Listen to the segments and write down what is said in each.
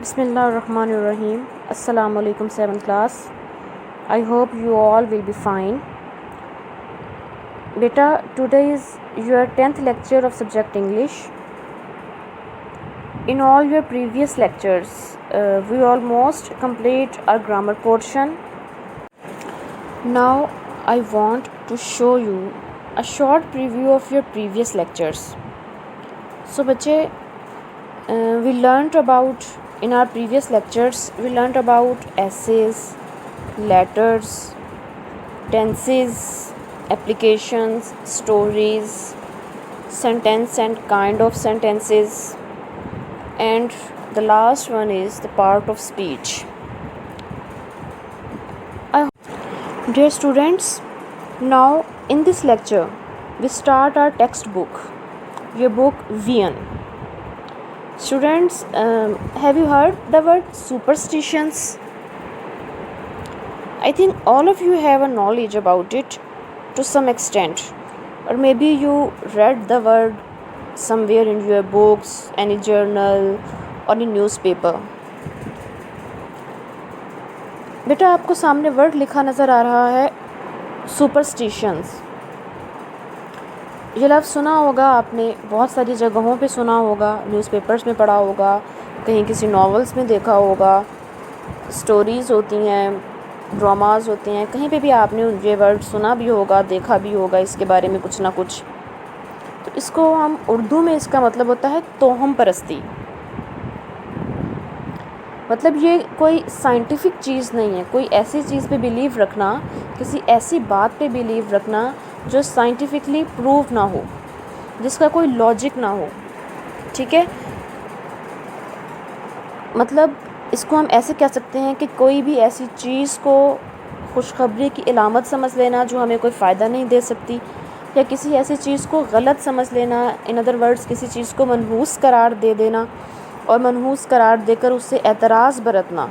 Bismillahirrahmanirrahim. Assalamu alaikum 7th class. I hope you all will be fine. Beta, today is your 10th lecture of subject English. In all your previous lectures, we almost complete our grammar portion. Now I want to show you a short preview of your previous lectures. So बच्चे, in our previous lectures we learned about essays, letters, tenses, applications, stories, sentence and kind of sentences, and the last one is the part of speech. Dear students, now in this lecture we start our textbook, your book VN. Students, have you heard the word superstitions? I think all of you have a knowledge about it to some extent, or maybe you read the word somewhere in your books, any journal or in newspaper. बेटा, आपको सामने word लिखा नज़र आ रहा है superstitions. ये लफ्ज़ सुना होगा आपने, बहुत सारी जगहों पे सुना होगा, न्यूज़पेपर्स में पढ़ा होगा, कहीं किसी नॉवेल्स में देखा होगा, स्टोरीज़ होती हैं, ड्रामास होते हैं, कहीं पे भी आपने ये वर्ड सुना भी होगा, देखा भी होगा इसके बारे में कुछ ना कुछ. तो इसको हम उर्दू में, इसका मतलब होता है तोहम परस्ती. मतलब ये कोई साइंटिफिक चीज़ नहीं है, कोई ऐसी चीज़ पे बिलीव रखना, किसी ऐसी बात पे बिलीव रखना जो साइंटिफिकली प्रूव ना हो, जिसका कोई लॉजिक ना हो. ठीक है, मतलब इसको हम ऐसे कह सकते हैं कि कोई भी ऐसी चीज़ को खुशखबरी की इलामत समझ लेना जो हमें कोई फ़ायदा नहीं दे सकती, या किसी ऐसी चीज़ को गलत समझ लेना, इन अदर वर्ड्स किसी चीज़ को मनहूस करार दे देना, और मनहूस करार देकर उससे एतराज़ बरतना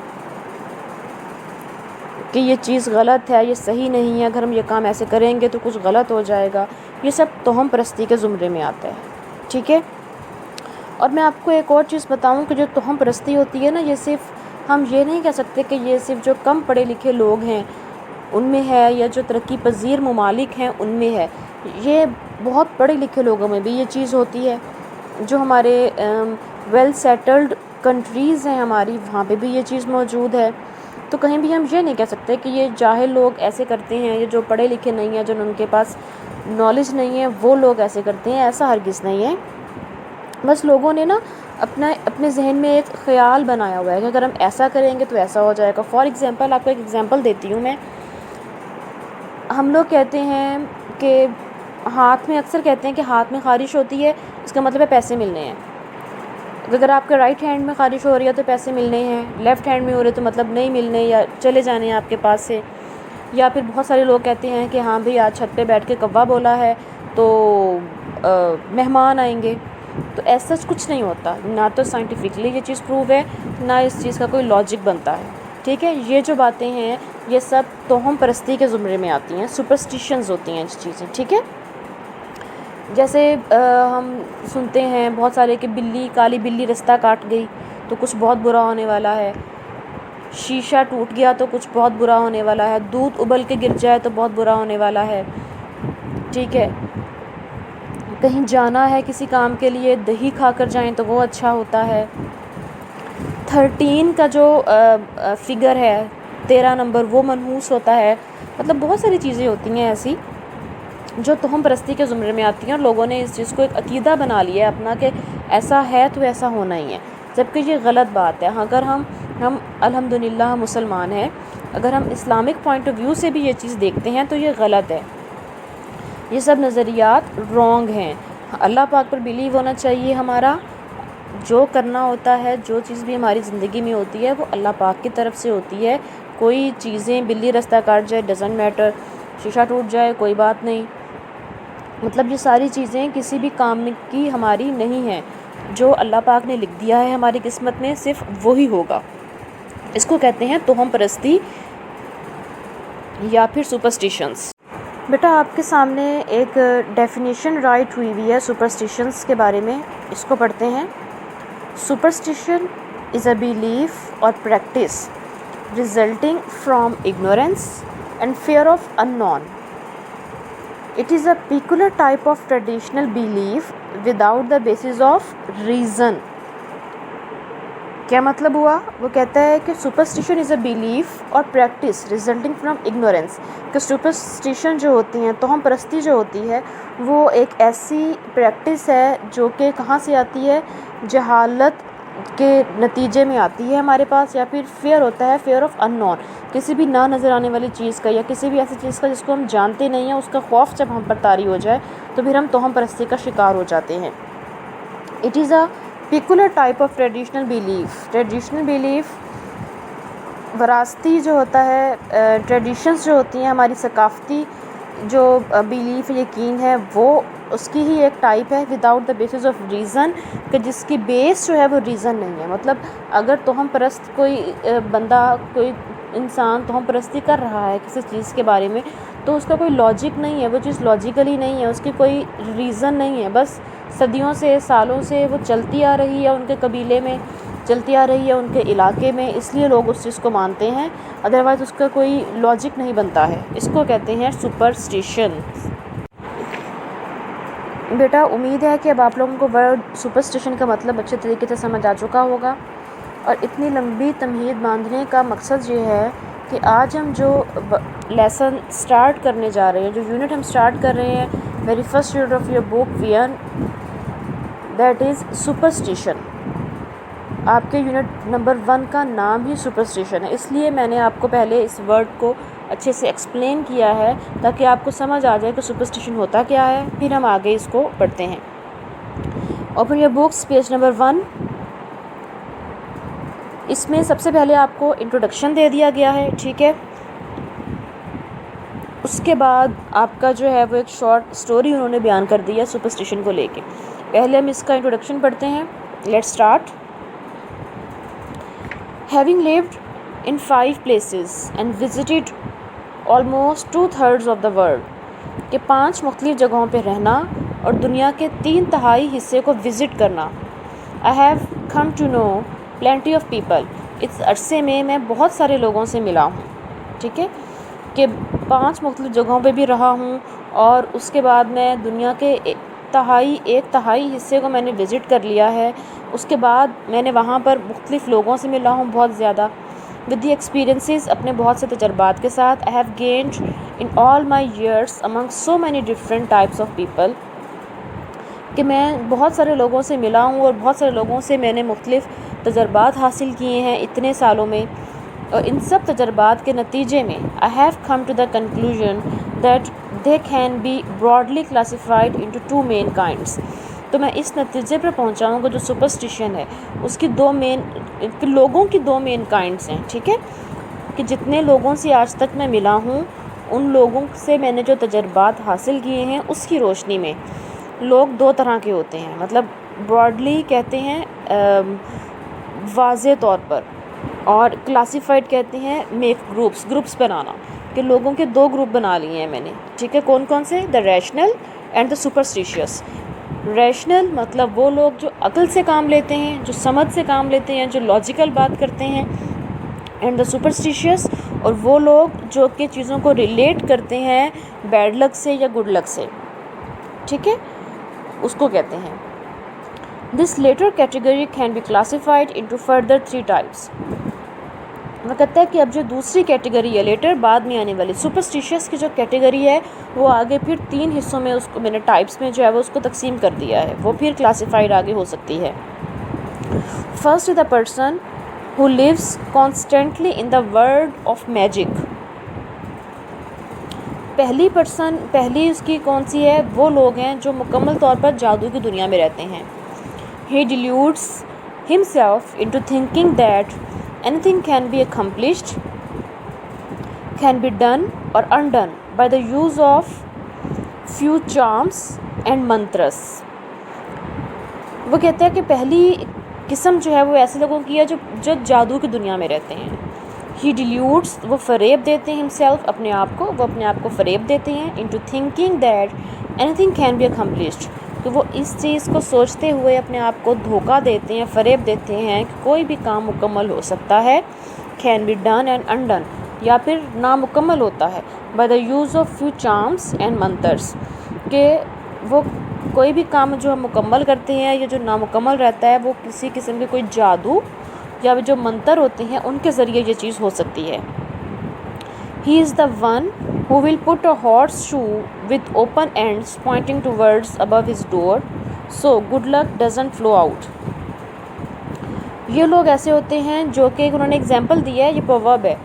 कि ये चीज़ गलत है, ये सही नहीं है, अगर हम ये काम ऐसे करेंगे तो कुछ गलत हो जाएगा. ये सब तोहम परस्ती के ज़ुमरे में आता है. ठीक है, और मैं आपको एक और चीज़ बताऊं कि जो तोहम परस्ती होती है ना, ये सिर्फ, हम ये नहीं कह सकते कि ये सिर्फ जो कम पढ़े लिखे लोग हैं उनमें है, या जो तरक्की पजीर ममालिक हैं उनमें है. ये बहुत पढ़े लिखे लोगों में भी ये चीज़ होती है. जो हमारे वेल सेटल्ड कंट्रीज़ हैं हमारी, वहाँ पे भी ये चीज़ मौजूद है. तो कहीं भी हम ये नहीं कह सकते कि ये जाहिल लोग ऐसे करते हैं, ये जो पढ़े लिखे नहीं हैं, जो उनके पास नॉलेज नहीं है, वो लोग ऐसे करते हैं. ऐसा हरगिज़ नहीं है. बस लोगों ने ना अपने जहन में एक ख़्याल बनाया हुआ है कि अगर हम ऐसा करेंगे तो ऐसा हो जाएगा. फॉर एग्ज़ाम्पल, आपको एक एग्ज़ाम्पल देती हूँ मैं. हम लोग कहते हैं कि हाथ में, अक्सर कहते हैं कि हाथ में ख़ारिश होती है, इसका मतलब है पैसे मिलने हैं. अगर आपके राइट हैंड में ख़ारिश हो रही है तो पैसे मिलने हैं, लेफ़्ट हैंड में हो रहे तो मतलब नहीं मिलने या चले जाने हैं आपके पास से. या फिर बहुत सारे लोग कहते हैं कि हाँ भाई, आज छत पे बैठ के कौवा बोला है तो मेहमान आएंगे. तो ऐसा कुछ नहीं होता, ना तो साइंटिफिकली ये चीज़ प्रूव है, ना इस चीज़ का कोई लॉजिक बनता है. ठीक है, ये जो बातें हैं ये सब तोहम परस्ती के ज़ुमरे में आती हैं, सुपरस्टिशंस होती हैं ये चीज़ें. ठीक है, जैसे हम सुनते हैं बहुत सारे कि काली बिल्ली रास्ता काट गई तो कुछ बहुत बुरा होने वाला है, शीशा टूट गया तो कुछ बहुत बुरा होने वाला है, दूध उबल के गिर जाए तो बहुत बुरा होने वाला है. ठीक है, कहीं जाना है किसी काम के लिए, दही खाकर जाएं तो वो अच्छा होता है. 13 का जो फिगर है, 13 नंबर, वो मनहूस होता है. मतलब बहुत सारी चीज़ें होती हैं ऐसी जो तोहम परस्ती के ज़ुमरे में आती हैं, और लोगों ने इस चीज़ को एक अकीदा बना लिया है अपना कि ऐसा है तो ऐसा होना ही है, जबकि ये गलत बात है. अगर हम अल्हम्दुलिल्लाह मुसलमान हैं, अगर हम इस्लामिक पॉइंट ऑफ व्यू से भी ये चीज़ देखते हैं तो ये गलत है. ये सब नज़रियात रॉन्ग हैं. अल्लाह पाक पर बिलीव होना चाहिए. हमारा जो करना होता है, जो चीज़ भी हमारी ज़िंदगी में होती है वो अल्लाह पाक की तरफ से होती है. कोई चीज़ें, बिल्ली रास्ता काट जाए डज़न्ट मैटर, शीशा टूट जाए कोई बात नहीं. मतलब ये सारी चीज़ें किसी भी काम की हमारी नहीं है. जो अल्लाह पाक ने लिख दिया है हमारी किस्मत में, सिर्फ वही होगा. इसको कहते हैं तोहम परस्ती या फिर सुपरस्टिशंस. बेटा, आपके सामने एक डेफिनेशन राइट हुई है सुपरस्टिशंस के बारे में, इसको पढ़ते हैं. Superstition is a belief or practice resulting from ignorance and fear of unknown. It is a peculiar type of traditional belief without the basis of reason. क्या मतलब हुआ? वो कहता है कि सुपरस्टिशन इज़ अ बिलीफ और प्रैक्टिस रिजल्टिंग फ्रॉम इग्नोरेंस, कि superstition जो होती हैं, तोहम परस्ती जो होती है, वो एक ऐसी प्रैक्टिस है जो कि कहाँ से आती है? जहालत के नतीजे में आती है हमारे पास, या फिर फेयर होता है, फेयर ऑफ अननोन, किसी भी ना नज़र आने वाली चीज़ का या किसी भी ऐसी चीज़ का जिसको हम जानते नहीं हैं, उसका खौफ जब हम पर तारी हो जाए तो फिर हम तोहम परस्ती का शिकार हो जाते हैं। It is a peculiar type of traditional belief. Traditional belief वरासती जो होता है, ट्रेडिशंस जो होती हैं, हमारी सकाफ़ती जो बिलीफ यकीन है, वो उसकी ही एक टाइप है without the basis of reason, कि जिसकी बेस जो है वो रीज़न नहीं है। मतलब अगर तोहम परस्त कोई बंदा, कोई इंसान तोहम परस्ती कर रहा है किसी चीज़ के बारे में, तो उसका कोई लॉजिक नहीं है, वो चीज़ लॉजिकली नहीं है, उसकी कोई रीज़न नहीं है, बस सदियों से, सालों से वो चलती आ रही है, उनके कबीले में चलती आ रही है, उनके इलाके में, इसलिए लोग उस चीज़ को मानते हैं, अदरवाइज़ उसका कोई लॉजिक नहीं बनता है। इसको कहते हैं सुपरस्टिशन। बेटा, उम्मीद है कि अब आप लोगों को वर्ड सुपरस्टिशन का मतलब अच्छे तरीके से समझ आ चुका होगा। और इतनी लंबी तमहीद बांधने का मकसद ये है कि आज हम जो लेसन स्टार्ट करने जा रहे हैं, जो यूनिट हम स्टार्ट कर रहे हैं, very first unit of your book V1, that is superstition. आपके यूनिट नंबर 1 का नाम ही सुपरस्टिशन है, इसलिए मैंने आपको पहले इस वर्ड को अच्छे से एक्सप्लेन किया है ताकि आपको समझ आ जाए कि सुपरस्टिशन होता क्या है। फिर हम आगे इसको पढ़ते हैं। Open your books, page number 1। इसमें सबसे पहले आपको इंट्रोडक्शन दे दिया गया है, ठीक है। उसके बाद आपका जो है वो एक शॉर्ट स्टोरी उन्होंने बयान कर दी है सुपरस्टिशन को लेके। पहले हम इसका इंट्रोडक्शन पढ़ते हैं। Let's start. Having lived in 5 places and visited almost 2/3 of the world, के 5 मुख्तलिफ जगहों पर रहना और दुनिया के 3/4 हिस्से को विज़िट करना। I have come to know plenty of people. इस अरसे में मैं बहुत सारे लोगों से मिला हूँ, ठीक है, कि 5 मुख्तलिफ जगहों पे भी रहा हूँ और उसके बाद मैं दुनिया के एक तिहाई हिस्से को मैंने विज़िट कर लिया है। उसके बाद मैंने वहाँ पर मुख्तलिफ लोगों से मिला हूँ बहुत ज़्यादा। विद द एक्सपीरियंसेस, अपने बहुत से तजर्बात के साथ, I have gained in all my years among so many different types of people, कि मैं बहुत सारे लोगों से मिला हूँ और बहुत सारे लोगों से मैंने मुख्तलिफ तजर्बात हासिल किए हैं इतने सालों में। और इन सब तजर्बात के नतीजे में I have come to the conclusion that they can be broadly classified into 2 main kinds. तो मैं इस नतीजे पर पहुँचा हूँ कि जो सुपरस्टिशन है उसकी लोगों की 2 मेन काइंड्स हैं, ठीक है, कि जितने लोगों से आज तक मैं मिला हूँ, उन लोगों से मैंने जो तजर्बात हासिल किए हैं, उसकी रोशनी में लोग 2 तरह के होते हैं। मतलब ब्रॉडली कहते हैं वाज़े तौर पर, और क्लासिफाइड कहते हैं मेक ग्रुप्स बनाना, कि लोगों के 2 ग्रुप बना लिए हैं मैंने, ठीक है। कौन कौन से? The rational and the superstitious. Rational मतलब वो लोग जो अक्ल से काम लेते हैं, जो समझ से काम लेते हैं, जो लॉजिकल बात करते हैं। एंड द सुपरस्टिशियस, और वो लोग जो कि चीज़ों को रिलेट करते हैं बैड लक से या गुड लक से, ठीक है, उसको कहते हैं। This latter category can be classified into further 3 types. वो कहता है कि अब जो दूसरी कैटेगरी है, लेटर बाद में आने वाली सुपरस्टिशियस की जो कैटेगरी है, वो आगे फिर 3 हिस्सों में उसको मैंने टाइप्स में जो है वो उसको तकसीम कर दिया है, वो फिर क्लासिफाइड आगे हो सकती है। First is the person who lives constantly in the world of magic. पहली उसकी कौन सी है? वो लोग हैं जो मुकम्मल तौर पर जादू की दुनिया में रहते हैं। He deludes himself into thinking that anything can be accomplished, can be done or undone by the use of few charms and mantras। वो कहता है कि पहली किस्म जो है वो ऐसे लोगों की है जो जादू की दुनिया में रहते हैं। He deludes, वो फ़रेब देते हैं himself, वो अपने आप को फ़रेब देते हैं into thinking that anything can be accomplished, कि वो इस चीज़ को सोचते हुए अपने आप को धोखा देते हैं, फ़रेब देते हैं कि कोई भी काम मुकम्मल हो सकता है, can be done and undone, या फिर नामुकम्मल होता है by the use of few charms and mantras, कि वो कोई भी काम जो हम मुकम्मल करते हैं या जो नामुकम्मल रहता है वो किसी किस्म के कोई जादू या जो मंत्र होते हैं उनके ज़रिए ये चीज़ हो सकती है। He is the one who will put a horseshoe with open ends pointing towards above his door, so good luck doesn't flow out. ये लोग ऐसे होते हैं जो कि उन्होंने एग्जाम्पल दिया है, ये प्रोवर्ब है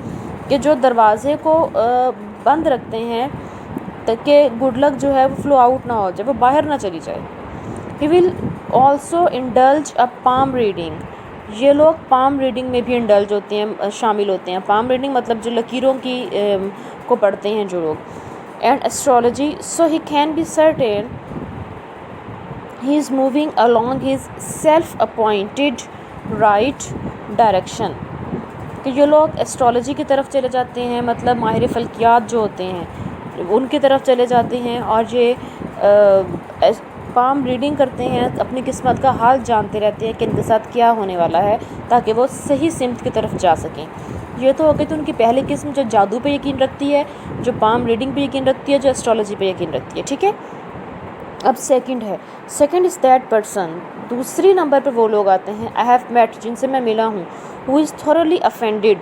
कि जो दरवाजे को बंद रखते हैं ताकि गुड लक जो है वो फ्लो आउट ना हो जाए, वो बाहर ना चली जाए। He will also indulge a palm reading. ये लोग पाम रीडिंग में भी इंडल्ज होते हैं, शामिल होते हैं। पाम रीडिंग मतलब जो लकीरों की को पढ़ते हैं जो लोग। And astrology, so he can be certain he is moving along his self appointed right direction, कि ये लोग एस्ट्रोलॉजी की तरफ चले जाते हैं, मतलब माहिर फल्कियात जो होते हैं उनकी तरफ चले जाते हैं, और ये पाम रीडिंग करते हैं, अपनी किस्मत का हाल जानते रहते हैं कि इनके साथ क्या होने वाला है, ताकि वो सही सिमत की तरफ जा सकें। ये तो हो गई तो उनकी पहली किस्म जो जादू पे यकीन रखती है, जो पाम रीडिंग पे यकीन रखती है, जो एस्ट्रोलॉजी पे यकीन रखती है, ठीक है। अब सेकंड है, सेकंड इज़ दैट पर्सन, दूसरी नंबर पे वो लोग आते हैं, आई हैव मेट, जिनसे मैं मिला हूँ, हु इज़ थॉरली अफेंडेड,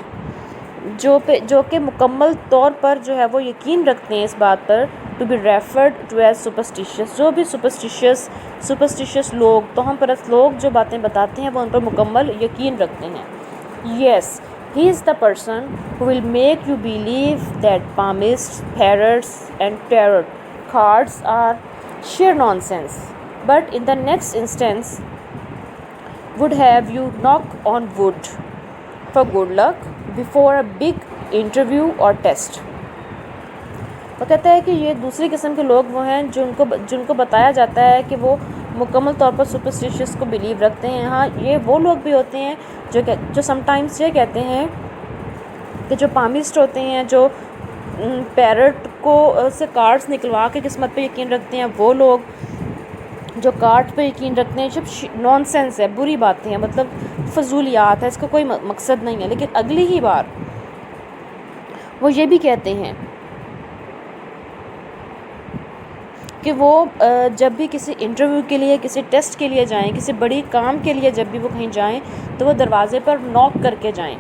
जो कि मुकम्मल तौर पर जो है वो यकीन रखते हैं इस बात पर, to be referred to as superstitious, जो भी सुपरस्टिशियस लोग, तोहम परस्त लोग जो बातें बताते हैं वो उन पर मुकम्मल यकीन रखते हैं। Yes, he is the person who will make you believe that palmists, parrots and tarot cards are sheer nonsense, but in the next instance would have you knock on wood for good luck before a big interview or test. वो कहता है कि ये दूसरी किस्म के लोग वो हैं जिनको बताया जाता है कि वो मुकम्मल तौर पर सुपरस्टिशियस को बिलीव रखते हैं। हाँ, ये वो लोग भी होते हैं जो समटाइम्स ये कहते हैं कि जो पामिस्ट होते हैं, जो पैरट को से कार्ड्स निकलवा के किस्मत पे यकीन रखते हैं, वो लोग जो कार्ड पे यकीन रखते हैं, सब नॉनसेंस है, बुरी बातें हैं, मतलब फजूलियात है, इसका कोई मकसद नहीं है। लेकिन अगली ही बार वो ये भी कहते हैं कि वो जब भी किसी इंटरव्यू के लिए, किसी टेस्ट के लिए जाएं, किसी बड़ी काम के लिए जब भी वो कहीं जाएं, तो वो दरवाज़े पर नॉक करके जाएं,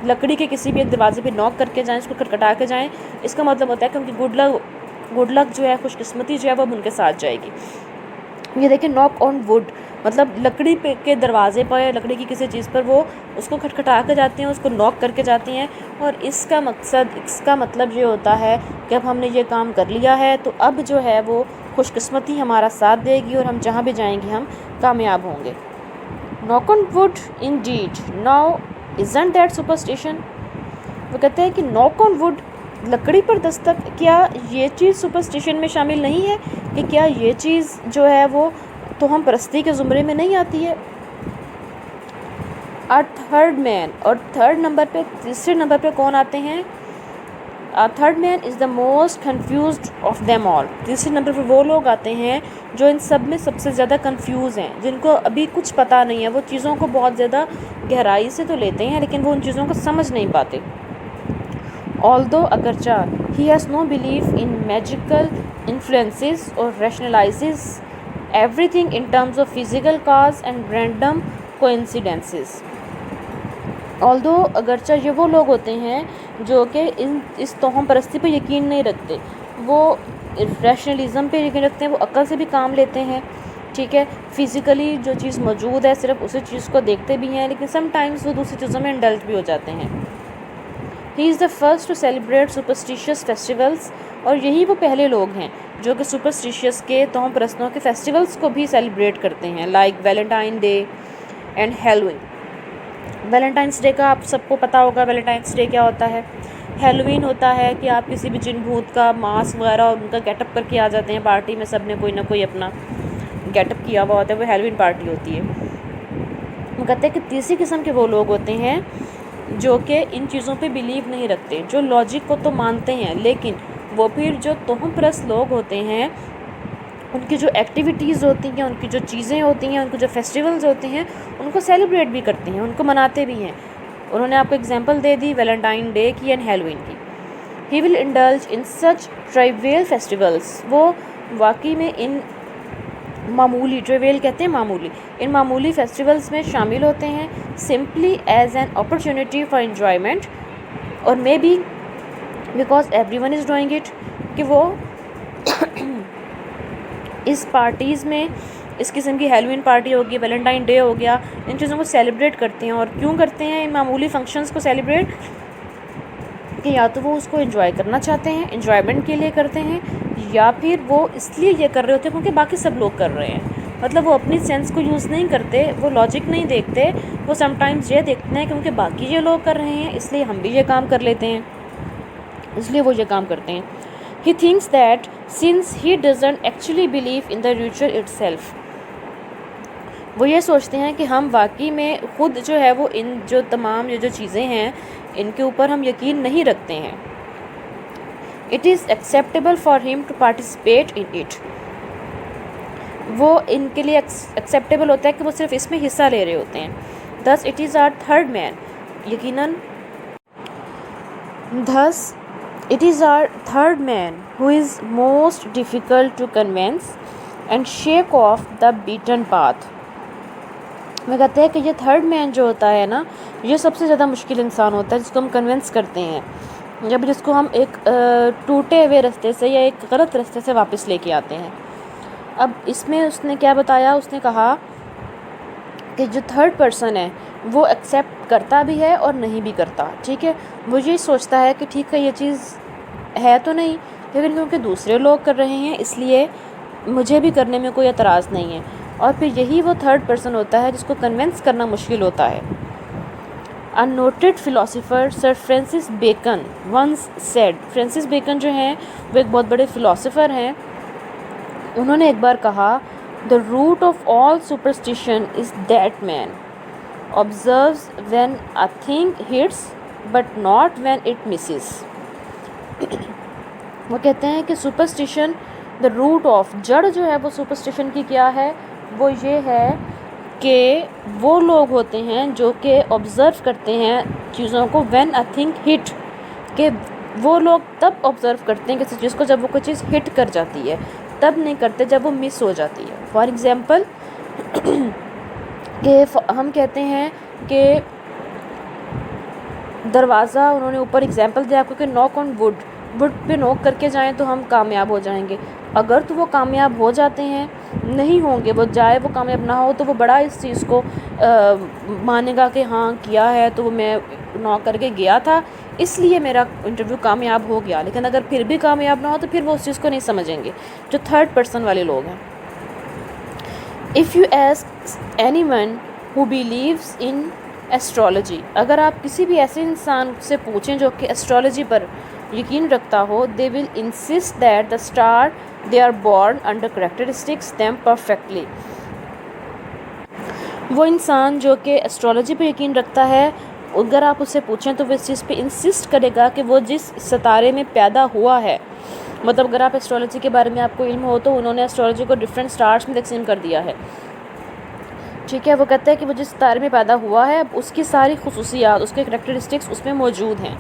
लकड़ी के किसी भी एक दरवाजे पे नॉक करके जाएं, उसको खटखटा के जाएं। इसका मतलब होता है कि उनकी गुड लक जो है, खुशकिस्मती जो है वो उनके साथ जाएगी। ये देखिए, नॉक ऑन वुड मतलब लकड़ी पे के दरवाजे पर या लकड़ी की किसी चीज़ पर वो उसको खटखटा के जाते हैं, उसको नॉक करके जाते हैं, और इसका मतलब ये होता है कि अब हमने ये काम कर लिया है तो अब जो है वो खुशकिस्मती हमारा साथ देगी और हम जहाँ भी जाएंगे हम कामयाब होंगे। Knock on would Indeed, now isn't that superstition. वो कहते हैं कि नॉक ऑन वुड, लकड़ी पर दस्तक, क्या ये चीज़ सुपरस्टिशन में शामिल नहीं है, कि क्या ये चीज़ जो है वो तो हम परस्ती के ज़ुमरे में नहीं आती है। थर्ड मैन, और थर्ड नंबर पे, तीसरे नंबर पे कौन आते हैं? Third man is the most confused of them all. तीसरे नंबर पे वो लोग आते हैं जो इन सब में सबसे ज़्यादा कंफ्यूज हैं, जिनको अभी कुछ पता नहीं है, वो चीज़ों को बहुत ज़्यादा गहराई से तो लेते हैं लेकिन वो उन चीज़ों को समझ नहीं पाते। ऑल्दो अगरचा he has no believe in magical influences और rationalises everything in terms of physical cause and random coincidences. Although अगरचा ये वो लोग होते हैं जो कि इस तोहम परस्ती पर यकीन नहीं रखते, वो रैशनलिज़म पे यकीन रखते हैं, वो अक्ल से भी काम लेते हैं, ठीक है। फिज़िकली जो चीज़ मौजूद है सिर्फ उसी चीज़ को देखते भी हैं, लेकिन समटाइम्स वो दूसरी चीज़ों में इंडल्ज भी हो जाते हैं। He is the first to celebrate superstitious festivals, और यही वो पहले लोग हैं जो कि सुपरस्टिशियस के तोहम परस्तों के फेस्टिवल्स को भी सेलिब्रेट करते हैं, like Valentine day and Halloween. Valentine's day का आप सबको पता होगा, वैलेंटाइंस डे क्या होता है। हैलोवीन होता है कि आप किसी भी जिन भूत का मास्क वगैरह और उनका गेटअप करके आ जाते हैं पार्टी में, सब ने कोई ना कोई अपना गेटअप किया हुआ होता है, वो हैलोवीन पार्टी होती है। वो कहते हैं कि तीसरी किस्म के वो लोग होते हैं जो कि इन चीज़ों पे बिलीव नहीं रखते, जो लॉजिक को तो मानते हैं, लेकिन वो फिर जो तोहम परस्त लोग होते हैं उनकी जो एक्टिविटीज़ होती हैं, उनकी जो चीज़ें होती हैं, उनके जो फेस्टिवल्स होते हैं, उनको सेलिब्रेट भी करते हैं, उनको मनाते भी हैं। उन्होंने आपको एग्जांपल दे दी वैलेंटाइन डे की एंड हैलोवीन की। He will indulge in such trivial festivals, वो वाकई में इन मामूली, ट्राइवियल कहते हैं मामूली, इन मामूली फेस्टिवल्स में शामिल होते हैं, simply as an opportunity for enjoyment, और may be because everyone is doing it, कि वो इस पार्टीज़ में, इस किस्म की हैलोवीन पार्टी होगी, वैलेंटाइन डे हो गया, इन चीज़ों को सेलिब्रेट करते हैं। और क्यों करते हैं इन मामूली फंक्शंस को सेलिब्रेट? कि या तो वो उसको एंजॉय करना चाहते हैं, एंजॉयमेंट के लिए करते हैं, या फिर वो इसलिए ये कर रहे होते हैं क्योंकि बाकी सब लोग कर रहे हैं। मतलब वो अपनी सेंस को यूज़ नहीं करते, वो लॉजिक नहीं देखते, वो समटाइम्स ये देखते हैं क्योंकि बाकी ये लोग कर रहे हैं इसलिए हम भी ये काम कर लेते हैं, इसलिए वो ये काम करते हैं। He thinks that since he doesn't actually believe in the ritual itself, वो ये सोचते हैं कि हम वाकई में ख़ुद जो है वो इन जो तमाम ये जो चीज़ें हैं इनके ऊपर हम यकीन नहीं रखते हैं। It is acceptable for him to participate in it, वो इनके लिए एक्सेप्टेबल होता है कि वो सिर्फ इसमें हिस्सा ले रहे होते हैं। Thus it is our third man, यकीनन thus it is our third man who is most difficult to convince and shake off the beaten path। मैं कहते हैं कि ये थर्ड मैन जो होता है ना, ये सबसे ज़्यादा मुश्किल इंसान होता है जिसको हम कन्विंस करते हैं, जब जिसको हम एक टूटे हुए रास्ते से या एक गलत रास्ते से वापस लेके आते हैं। अब इसमें उसने क्या बताया, उसने कहा कि जो थर्ड पर्सन है वो एक्सेप्ट करता भी है और नहीं भी करता, ठीक है। वो ये सोचता है कि ठीक है ये चीज़ है तो नहीं, लेकिन क्योंकि दूसरे लोग कर रहे हैं इसलिए मुझे भी करने में कोई एतराज़ नहीं है। और फिर यही वो थर्ड पर्सन होता है जिसको कन्विंस करना मुश्किल होता है। A noted philosopher sir Francis Bacon once said, Francis Bacon जो हैं वो एक बहुत बड़े फ़िलासफ़र हैं, उन्होंने एक बार कहा, the root of all superstition is that man observes when a thing hits but not when it misses। वो कहते हैं कि सुपरस्टिशन, द रूट ऑफ, जड़ जो है वो सुपरस्टिशन की क्या है, वो ये है कि वो लोग होते हैं जो कि ऑब्ज़र्व करते हैं चीज़ों को व्हेन अ थिंग हिट, कि वो लोग तब ऑब्ज़र्व करते हैं किसी चीज़ को जब वो कोई चीज़ हिट कर जाती है, तब नहीं करते जब वो मिस हो जाती है। फॉर एग्ज़ाम्पल कि हम कहते हैं कि दरवाज़ा, उन्होंने ऊपर एग्जांपल दिया आपको कि नॉक ऑन वुड, वुड पे नॉक करके जाएं तो हम कामयाब हो जाएंगे। अगर तो वो कामयाब हो जाते हैं, नहीं होंगे, वो जाए वो कामयाब ना हो, तो वो बड़ा इस चीज़ को मानेगा कि हाँ किया है तो मैं नॉक करके गया था इसलिए मेरा इंटरव्यू कामयाब हो गया। लेकिन अगर फिर भी कामयाब ना हो तो फिर वो उस चीज़ को नहीं समझेंगे, जो थर्ड पर्सन वाले लोग हैं। If you ask anyone who believes in astrology, अगर आप किसी भी ऐसे इंसान से पूछें जो कि एस्ट्रोलॉजी पर यकीन रखता हो, they will insist that the star they are born under characteristics them perfectly. वो इंसान जो कि एस्ट्रोलॉजी पर यकीन रखता है, अगर आप उससे पूछें तो वो इस चीज़ पे इंसिस्ट करेगा कि वो जिस सितारे में पैदा हुआ है, मतलब अगर आप एस्ट्रोलॉजी के बारे में आपको इल्म हो तो उन्होंने एस्ट्रोलॉजी को डिफरेंट स्टार्स में तकसीम कर दिया है, ठीक है। वो कहते हैं कि वो जिस सितारे में पैदा हुआ है उसकी सारी खुसूसियात, उसके करैक्टरिस्टिक्स उसमें मौजूद हैं।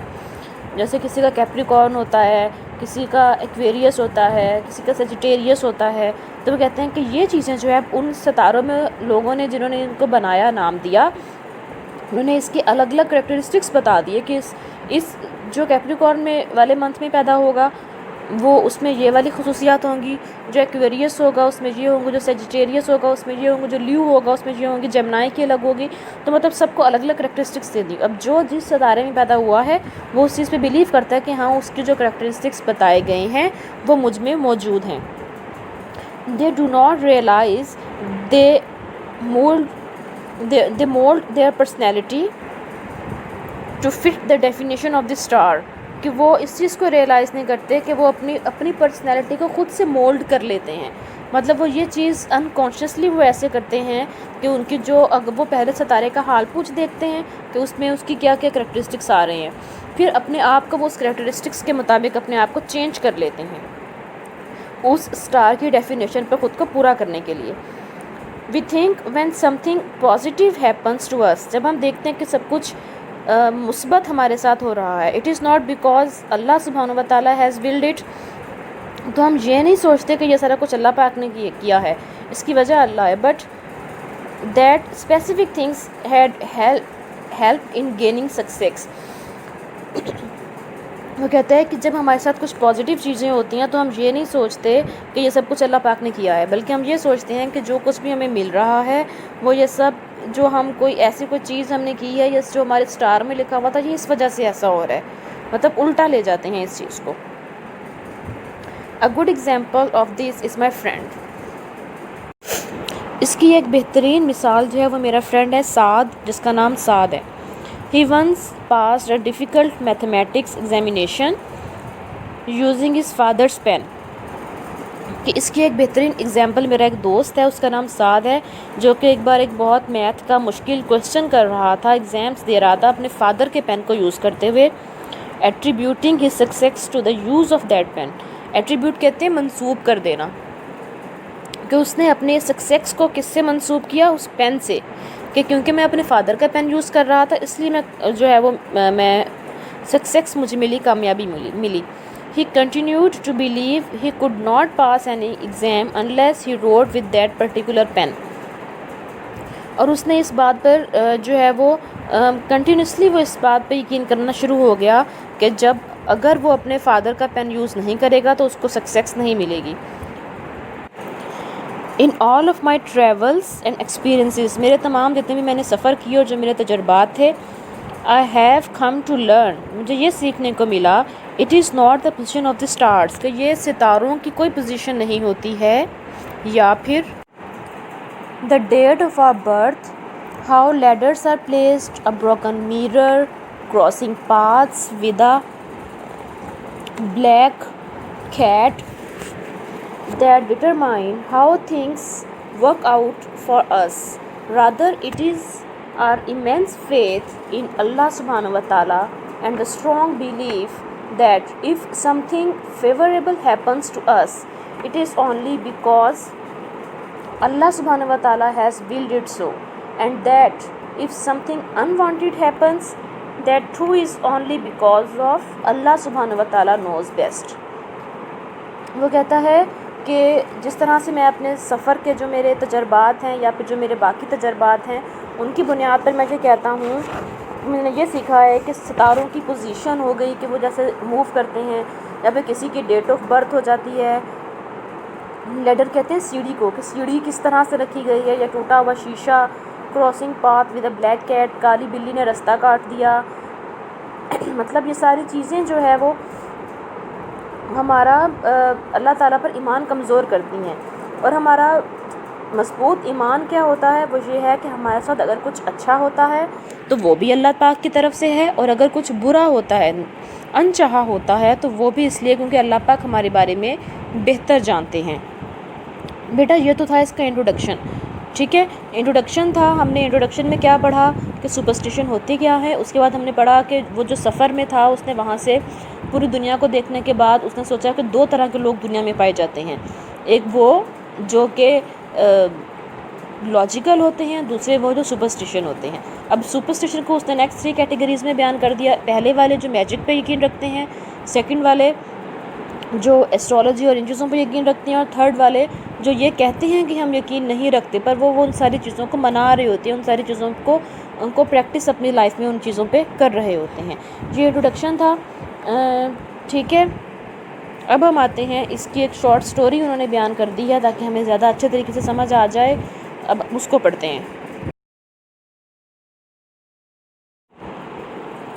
जैसे किसी का कैप्रिकॉर्न होता है, किसी का एक्वेरियस होता है, किसी का सेजिटेरियस होता है, तो वो कहते हैं कि ये चीज़ें जो है उन सितारों में लोगों ने जिन्होंने इनको बनाया, नाम दिया, उन्होंने इसकी अलग अलग करैक्टरिस्टिक्स बता दिए कि इस जो कैप्रिकॉर्न में वाले मंथ में पैदा होगा वो उसमें ये वाली खुसूसियात होंगी, जो एक्वेरियस होगा उसमें ये होंगे, जो सेजिटेरियस होगा उसमें ये होंगे, जो ल्यू होगा उसमें ये होंगी, जेमिनी की अलग होगी। तो मतलब सबको अलग अलग करैक्टरिस्टिक्स दे दी। अब जो जिस सितारे में पैदा हुआ है वो उस चीज़ पे बिलीव करता है कि हाँ उसकी जो करैक्टरिस्टिक्स बताए गए हैं वो मुझ में मौजूद हैं। They do not realise they mould their personality to fit the definition of the star, कि वो इस चीज़ को रियलाइज़ नहीं करते कि वो अपनी पर्सनैलिटी को ख़ुद से मोल्ड कर लेते हैं। मतलब वो ये चीज़ अनकॉन्शियसली वो ऐसे करते हैं कि उनकी जो, अगर वो पहले सितारे का हाल पूछ देखते हैं कि उसमें उसकी क्या क्या करैक्टरिस्टिक्स आ रहे हैं, फिर अपने आप को वो उस करैक्टरिस्टिक्स के मुताबिक अपने आप को चेंज कर लेते हैं। उस स्टार की डेफिनेशन पर ख़ुद को पूरा करने के लिए। We think when something positive happens to us, जब हम देखते हैं कि सब कुछ मुस्बत हमारे साथ हो रहा है, इट इज़ नॉट बिकॉज अल्लाह सुब्हानहू व तआला हैज़ विल्ड इट, तो हम ये नहीं सोचते कि ये सारा कुछ अल्लाह पाक ने किया है, इसकी वजह अल्लाह है, but that specific things had help in gaining success. वो कहता है कि जब हमारे साथ कुछ पॉजिटिव चीज़ें होती हैं तो हम ये नहीं सोचते कि ये सब कुछ अल्लाह पाक ने किया है, बल्कि हम ये सोचते हैं कि जो कुछ भी हमें मिल रहा है वो ये सब जो हम कोई ऐसी कोई चीज़ हमने की है या जो हमारे स्टार में लिखा हुआ था ये इस वजह से ऐसा हो रहा है, मतलब उल्टा ले जाते हैं इस चीज़ को। A good example of this is my friend. इसकी एक बेहतरीन मिसाल जो है वो मेरा फ्रेंड है साद, जिसका नाम साद है। He once passed a difficult mathematics examination using his father's pen। कि इसकी एक बेहतरीन एग्जाम्पल मेरा एक दोस्त है, उसका नाम साद है, जो कि एक बार एक बहुत मैथ का मुश्किल क्वेश्चन कर रहा था, एग्ज़ाम्स दे रहा था अपने फादर के पेन को यूज़ करते हुए। Attributing his success to the use of that pen. Attribute कहते हैं मंसूब कर देना, कि उसने अपने सक्सेस को किससे मंसूब किया, उस पेन से, कि क्योंकि मैं अपने फादर का पेन यूज़ कर रहा था इसलिए मैं जो है वो मैं सक्सेस मुझे मिली, कामयाबी मिली। He continued to believe he could not pass any exam unless he rode with that particular pen. और उसने इस बात पर जो है वो कंटिन्यूसली वो इस बात पर यकीन करना शुरू हो गया कि जब अगर वो अपने फादर का पेन यूज़ नहीं करेगा तो उसको सक्सेस नहीं मिलेगी। In all of my travels and experiences, मेरे तमाम जितने भी मैंने सफ़र किए और जो मेरे तजुर्बात थे, I have come to learn, मुझे ये सीखने को मिला, it is not the position of the stars, कि ये सितारों की कोई पोजीशन नहीं होती है, या फिर the date of our birth, how ladders are placed, a broken mirror, crossing paths with a black cat, that determine how things work out for us. Rather, it is our immense faith in Allah subhanahu wa ta'ala and the strong belief that if something favorable happens to us, it is only because Allah subhanahu wa ta'ala has willed it so, and that if something unwanted happens, that too is only because of Allah subhanahu wa ta'ala knows best. वो कहता है कि जिस तरह से मैं अपने सफ़र के जो मेरे तजर्बात हैं या फिर जो मेरे बाकी तजर्बात हैं उनकी बुनियाद पर मैं ये कहता हूँ, मैंने ये सीखा है कि सितारों की पोजीशन हो गई कि वो जैसे मूव करते हैं, या फिर किसी की डेट ऑफ बर्थ हो जाती है। लेडर कहते हैं सीढ़ी को, कि सीढ़ी किस तरह से रखी गई है, या टूटा हुआ शीशा, crossing path with a black cat, काली बिल्ली ने रास्ता काट दिया। मतलब ये सारी चीज़ें जो है वो हमारा अल्लाह ताला पर ईमान कमज़ोर करती हैं। और हमारा मजबूत ईमान क्या होता है, वो ये है कि हमारे साथ अगर कुछ अच्छा होता है तो वो भी अल्लाह पाक की तरफ से है, और अगर कुछ बुरा होता है, अनचाहा होता है, तो वो भी इसलिए क्योंकि अल्लाह पाक हमारे बारे में बेहतर जानते हैं। बेटा ये तो था इसका इंट्रोडक्शन, ठीक है, इंट्रोडक्शन था। हमने इंट्रोडक्शन में क्या पढ़ा कि सुपरस्टिशन होती क्या है। उसके बाद हमने पढ़ा कि वो जो सफ़र में था उसने वहाँ से पूरी दुनिया को देखने के बाद उसने सोचा कि दो तरह के लोग दुनिया में पाए जाते हैं, एक वो जो कि लॉजिकल होते हैं, दूसरे वो जो सुपरस्टिशन होते हैं। अब सुपरस्टिशन को उसने नेक्स्ट 3 कैटेगरीज़ में बयान कर दिया। पहले वाले जो मैजिक पे यकीन रखते हैं, सेकंड वाले जो एस्ट्रोलॉजी और इन चीज़ों पर यकीन रखते हैं, और थर्ड वाले जो ये कहते हैं कि हम यकीन नहीं रखते पर वो उन सारी चीज़ों को मना रहे होते हैं, उन सारी चीज़ों को उनको प्रैक्टिस अपनी लाइफ में उन चीज़ों पे कर रहे होते हैं। ये इंट्रोडक्शन था, ठीक है। अब हम आते हैं, इसकी एक शॉर्ट स्टोरी उन्होंने बयान कर दी है ताकि हमें ज़्यादा अच्छे तरीके से समझ आ जाए। अब उसको पढ़ते हैं।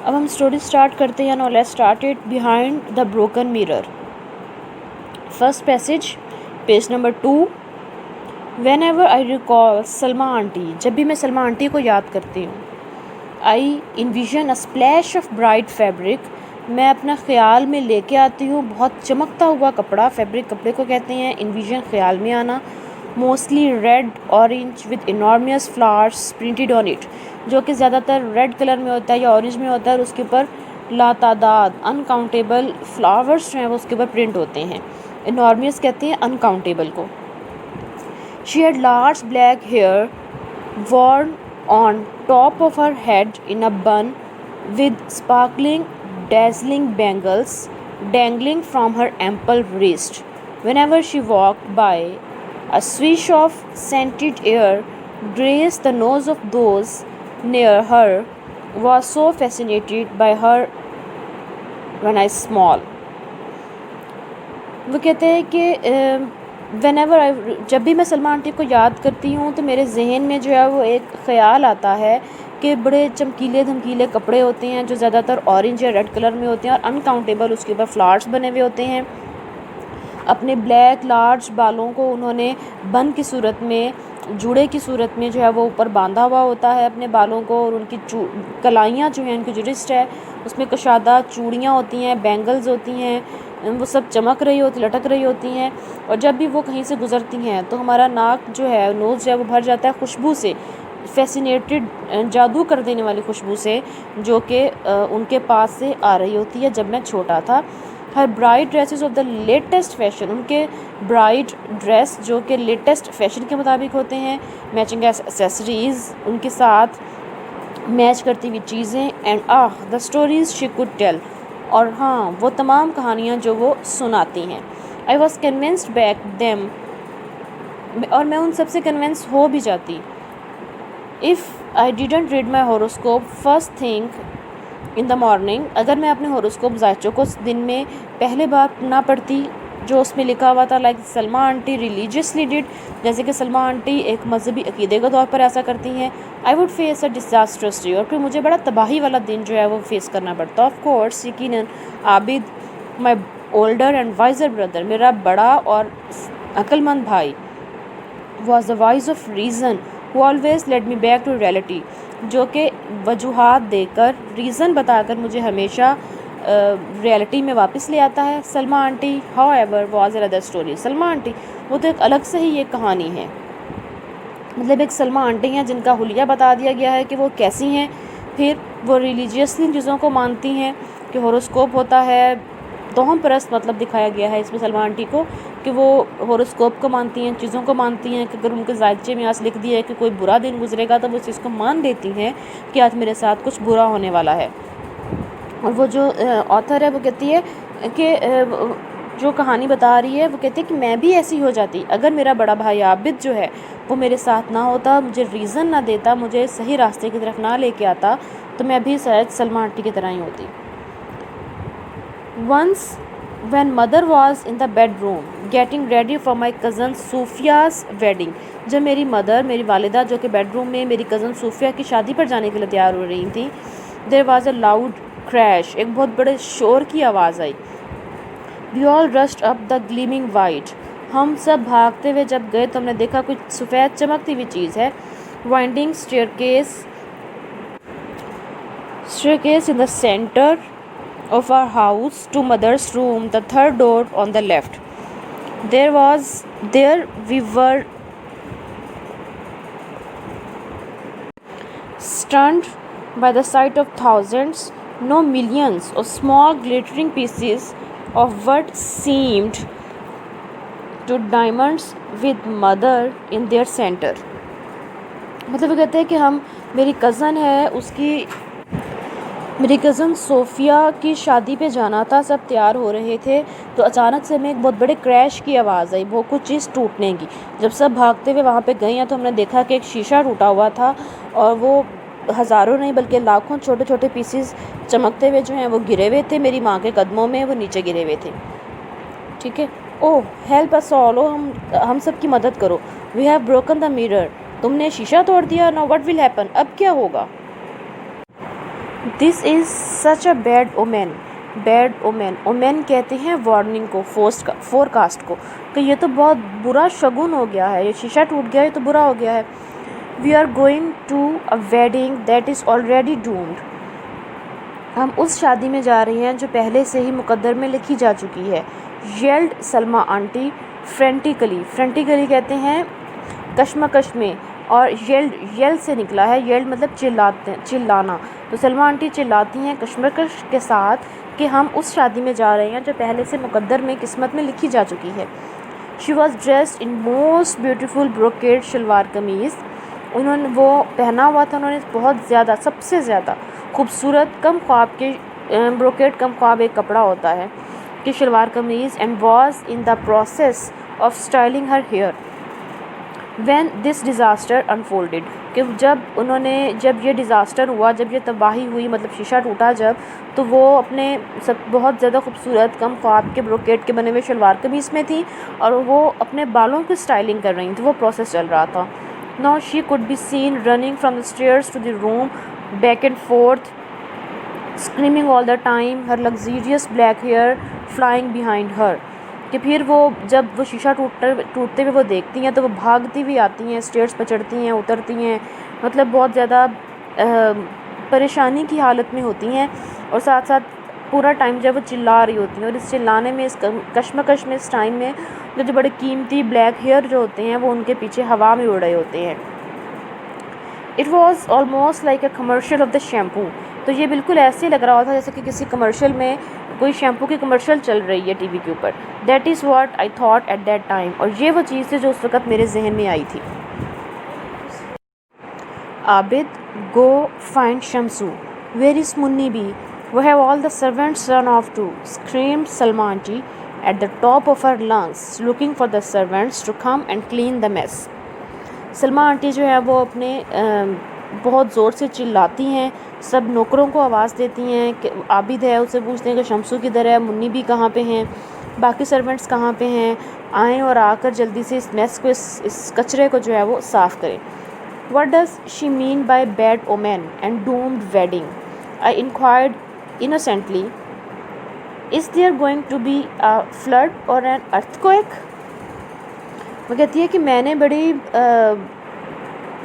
अब हम स्टोरी स्टार्ट करते हैं। Now let's start it. Behind the broken mirror. First passage, page number 2। Whenever I recall Salma aunty, जब भी मैं सलमा आंटी को याद करती हूँ, I envision a splash of bright fabric, मैं अपना ख्याल में लेके आती हूँ बहुत चमकता हुआ कपड़ा। फैब्रिक कपड़े को कहते हैं, इन्विजन ख्याल में आना। Mostly red orange with enormous flowers printed on it, जो कि ज़्यादातर रेड कलर में होता है या ऑरेंज में होता है, और उसके ऊपर लातादाद अनकाउंटेबल फ्लावर्स जो हैं वो उसके ऊपर प्रिंट होते हैं। इनॉर्मियस कहते हैं अनकाउंटेबल को। She had large black hair worn on top of her head in a bun with sparkling dazzling bangles dangling from her ample wrist. Whenever she walked by, a swish of scented air grazed the nose of those near her. Was so fascinated by her when I small. वो कहते हैं कि Whenever जब भी मैं Salma aunty को याद करती हूँ तो मेरे जहन में जो है वो एक ख़्याल आता है कि बड़े चमकीले धमकीले कपड़े होते हैं जो ज़्यादातर ऑरेंज या रेड कलर में होते हैं और अनकाउंटेबल उसके ऊपर फ्लावर्स बने हुए होते हैं। अपने ब्लैक लार्ज बालों को उन्होंने बन की सूरत में, जूड़े की सूरत में जो है वो ऊपर बांधा हुआ होता है अपने बालों को, और उनकी कलाइयाँ जो हैं, उनकी जो रिस्ट है उसमें कशादा चूड़ियाँ होती हैं, बैंगल्स होती हैं, वो सब चमक रही होती, लटक रही होती हैं। और जब भी वो कहीं से गुज़रती हैं तो हमारा नाक जो है, नोज़ जो है वो भर जाता है खुशबू से, फैसिनेटेड, जादू कर देने वाली खुशबू से, जो कि उनके पास से आ रही होती है जब मैं छोटा था। Her bride dresses of the latest fashion, उनके ब्राइड ड्रेस जो कि लेटेस्ट फैशन के मुताबिक होते हैं, मैचिंग एक्सेसरीज़ उनके साथ मैच करती हुई चीज़ें, and the stories she could tell, और हाँ वो तमाम कहानियाँ जो वो सुनाती हैं। I was convinced back them, और मैं उन सबसे कन्विंस हो भी जाती। If I didn't read my horoscope first thing in the morning, अगर मैं अपने हॉरोस्कोप जायचों को दिन में पहले बार ना पढ़ती जो उसमें लिखा हुआ था, like Salma aunty religiously did, जैसे कि सलमा आंटी एक मजहबी अकीदे के तौर पर ऐसा करती हैं, I would face a disastrous day, और फिर मुझे बड़ा तबाही वाला दिन जो है वो फेस करना पड़ता। ऑफ कोर्स यकीनन Abid, my older and wiser brother, मेरा बड़ा और अक्लमंद भाई, was the voice of reason who always led me back to reality, जो कि वजूहात देकर, रीज़न बताकर मुझे हमेशा रियलिटी में वापस ले आता है। Salma aunty how ever was another story, Salma aunty वो तो एक अलग से ही एक कहानी है। मतलब एक सलमा आंटी हैं जिनका हुलिया बता दिया गया है कि वो कैसी हैं, फिर वो रिलीजियसली चीज़ों को मानती हैं कि हॉरोस्कोप होता है, तोहम परस्त मतलब दिखाया गया है इसमें सलमा आंटी को कि वो हॉरोस्कोप को मानती हैं, चीज़ों को मानती हैं कि अगर उनके जायचे में आज लिख दिया है कि कोई बुरा दिन गुजरेगा तो वो इस चीज़ को मान लेती हैं कि आज मेरे साथ कुछ बुरा होने वाला है। और वो जो ऑथर है वो कहती है कि जो कहानी बता रही है वो कहती है कि मैं भी ऐसी हो जाती अगर मेरा बड़ा भाई आबिद जो है वो मेरे साथ ना होता, मुझे रीज़न ना देता, मुझे सही रास्ते की तरफ ना लेके आता, तो मैं भी शायद सलमा आंटी की तरह ही होती। Once when mother was in the bedroom getting ready for my cousin Sufia's wedding, जब मेरी मदर, मेरी वालिदा जो कि बेडरूम में मेरी कज़न सूफिया की शादी पर जाने के लिए तैयार हो रही थी, there was a loud crash, एक बहुत बड़े शोर की आवाज़ आई। We all rushed up the gleaming white, हम सब भागते हुए जब गए तो हमने देखा कुछ सफ़ेद चमकती हुई चीज़ है। Winding staircase in the center of our house to mother's room, the third door on the left. There we were, stunned by the sight of thousands, no millions, of small glittering pieces of what seemed to diamonds with mother in their center. मतलब वो कहते हैं कि हम, मेरी cousin है, मेरी cousin Sophia की शादी पे जाना था, सब तैयार हो रहे थे, तो अचानक से हमें एक बहुत बड़े क्रैश की आवाज़ आई, वो कुछ चीज़ टूटने की। जब सब भागते हुए वहाँ पे गए हैं तो हमने देखा कि एक शीशा टूटा हुआ था और वो हज़ारों नहीं बल्कि लाखों छोटे छोटे पीसेस चमकते हुए जो हैं वो गिरे हुए थे मेरी माँ के कदमों में, वो नीचे गिरे हुए थे। ठीक है, ओह हेल्प अस ऑल, हम सब की मदद करो। We have broken the mirror, तुमने शीशा तोड़ दिया। नाउ व्हाट विल हैपन, अब क्या होगा। This is such a bad omen, bad omen, omen कहते हैं वार्निंग को, फोरकास्ट को, कि ये तो बहुत बुरा शगुन हो गया है, ये शीशा टूट गया, ये तो बुरा हो गया है। We are going to a wedding that is already doomed, हम उस शादी में जा रहे हैं जो पहले से ही मुकद्दर में लिखी जा चुकी है। Yelled Salma aunty frantically, frantically कहते हैं कश्मकश में, और येल से निकला है, येल मतलब चिल्लाना। तो सलमा आंटी चिल्लाती हैं कश्मकश के साथ कि हम उस शादी में जा रहे हैं जो पहले से मुकद्दर में किस्मत में लिखी जा चुकी है। She was dressed in most beautiful brocade shalwar kameez, उन्होंने वो पहना हुआ था, उन्होंने बहुत ज़्यादा, सबसे ज़्यादा खूबसूरत कम ख्वाब के ब्रोकेड कम ख्वाब एक कपड़ा होता है कि shalwar kameez, and was in the process of styling her hair when this disaster unfolded, कि जब ये डिज़ास्टर हुआ, जब ये तबाही हुई, मतलब शीशा टूटा जब, तो वो अपने सब बहुत ज़्यादा खूबसूरत कम ख्वाब के ब्रोकेट के बने हुए शलवार कमीज़ में थी और वो अपने बालों की स्टाइलिंग कर रही थी, वो प्रोसेस चल रहा था। Now she could be seen running from the stairs to the room back and forth, screaming all the time, her luxurious black hair flying behind her, कि फिर वो जब वो शीशा टूटते हुए वो देखती हैं तो वो भागती हुई आती हैं, स्टेयर्स पर चढ़ती हैं, उतरती हैं, मतलब बहुत ज़्यादा परेशानी की हालत में होती हैं और साथ साथ पूरा टाइम जब वो चिल्ला रही होती हैं, और इस चिल्लाने में, इस कश्मकश में, इस टाइम में जो बड़े कीमती ब्लैक हेयर जो होते हैं वो उनके पीछे हवा में उड़ रहे होते हैं। It was almost like a commercial of the shampoo, तो ये बिल्कुल ऐसे लग रहा था जैसे कि किसी कमर्शियल में कोई शैम्पू की कमर्शियल चल रही है टीवी के ऊपर। That is what I thought at that time, और ये वो चीज़ थी जो उस वक़्त मेरे जहन में आई थी। Abid, go find Shamsu, where is Munni Bi, we have all the servants run off too, screamed Salma aunty at the top of her lungs, looking for the servants to come and clean the mess. Salma aunty जो है वो अपने बहुत ज़ोर से चिल्लाती हैं, सब नौकरों को आवाज़ देती हैं कि आबिद है, उससे पूछते हैं कि शमसू किधर है, मुन्नी भी कहाँ पे हैं, बाकी सर्वेंट्स कहाँ पे हैं, आएँ और आकर जल्दी से इस मेस को, इस कचरे को जो है वो साफ़ करें। What does she mean by bad omen and doomed wedding, I inquired innocently, is there going to be a flood or an earthquake. वो कहती है कि मैंने बड़ी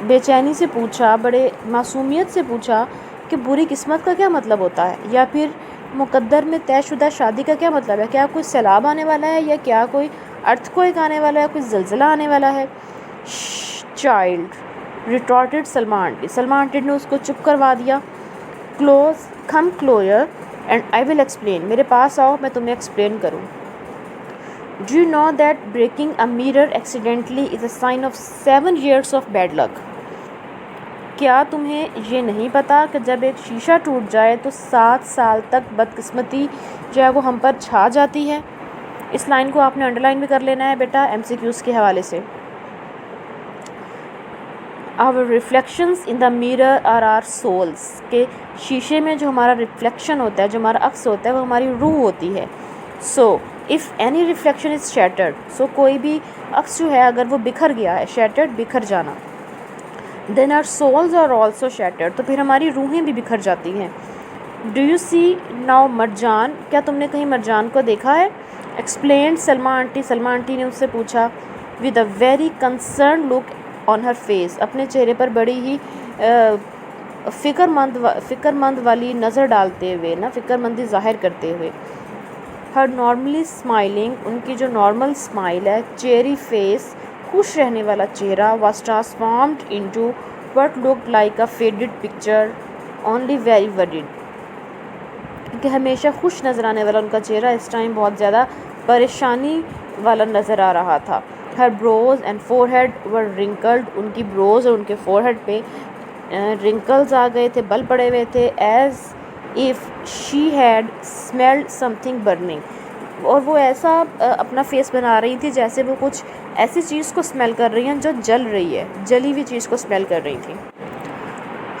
बेचैनी से पूछा, बड़े मासूमियत से पूछा कि बुरी किस्मत का क्या मतलब होता है, या फिर मुकद्दर में तयशुदा शादी का क्या मतलब है, क्या कोई सैलाब आने वाला है, या क्या कोई अर्थक्वेक आने वाला है, कोई ज़लज़ला आने वाला है। Child, retorted Salma aunty, Salma aunty ने उसको चुप करवा दिया। Close, come closer and I will explain, मेरे पास आओ, मैं तुम्हें एक्सप्लेन करूँ। Do you know that breaking a mirror accidentally is a sign of 7 years of bad luck? क्या तुम्हें ये नहीं पता कि जब एक शीशा टूट जाए तो 7 साल तक बदकिस्मती जो है वो हम पर छा जाती है। इस लाइन को आपने अंडरलाइन भी कर लेना है बेटा MCQs के हवाले से। Our reflections in the mirror are our souls, के शीशे में जो हमारा रिफ्लेक्शन होता है, जो हमारा अक्स होता है, वो हमारी रूह होती है। So if any reflection is shattered, so कोई भी अक्स जो है अगर वो बिखर गया है, शैटर्ड बिखर जाना, then our souls are also shattered, तो फिर हमारी रूहें भी बिखर जाती हैं। Do you see now Marjan, क्या तुमने कहीं मरजान को देखा है? Explain Salma aunty, Salma aunty ने उससे पूछा with a very concern look on her face, अपने चेहरे पर बड़ी ही फ़िक्रमंद वाली नज़र डालते हुए, ना फ़िक्रमंदी ज़ाहिर करते हुए। हर नॉर्मली स्माइलिंग, उनकी जो नॉर्मल स्माइल है, चेरी फेस, खुश रहने वाला चेहरा, was transformed into what looked like a faded picture, only very worried, कि हमेशा खुश नज़र आने वाला उनका चेहरा इस टाइम बहुत ज़्यादा परेशानी वाला नज़र आ रहा था। Her brows and forehead were wrinkled, उनकी ब्रोज और उनके फोरहेड पे रिंकल्स आ गए थे, बल पड़े हुए थे, as if she had smelled something burning, और वो ऐसा अपना फेस बना रही थी जैसे वो कुछ ऐसी चीज़ को स्मेल कर रही हैं जो जल रही है, जली हुई चीज़ को स्मेल कर रही थी।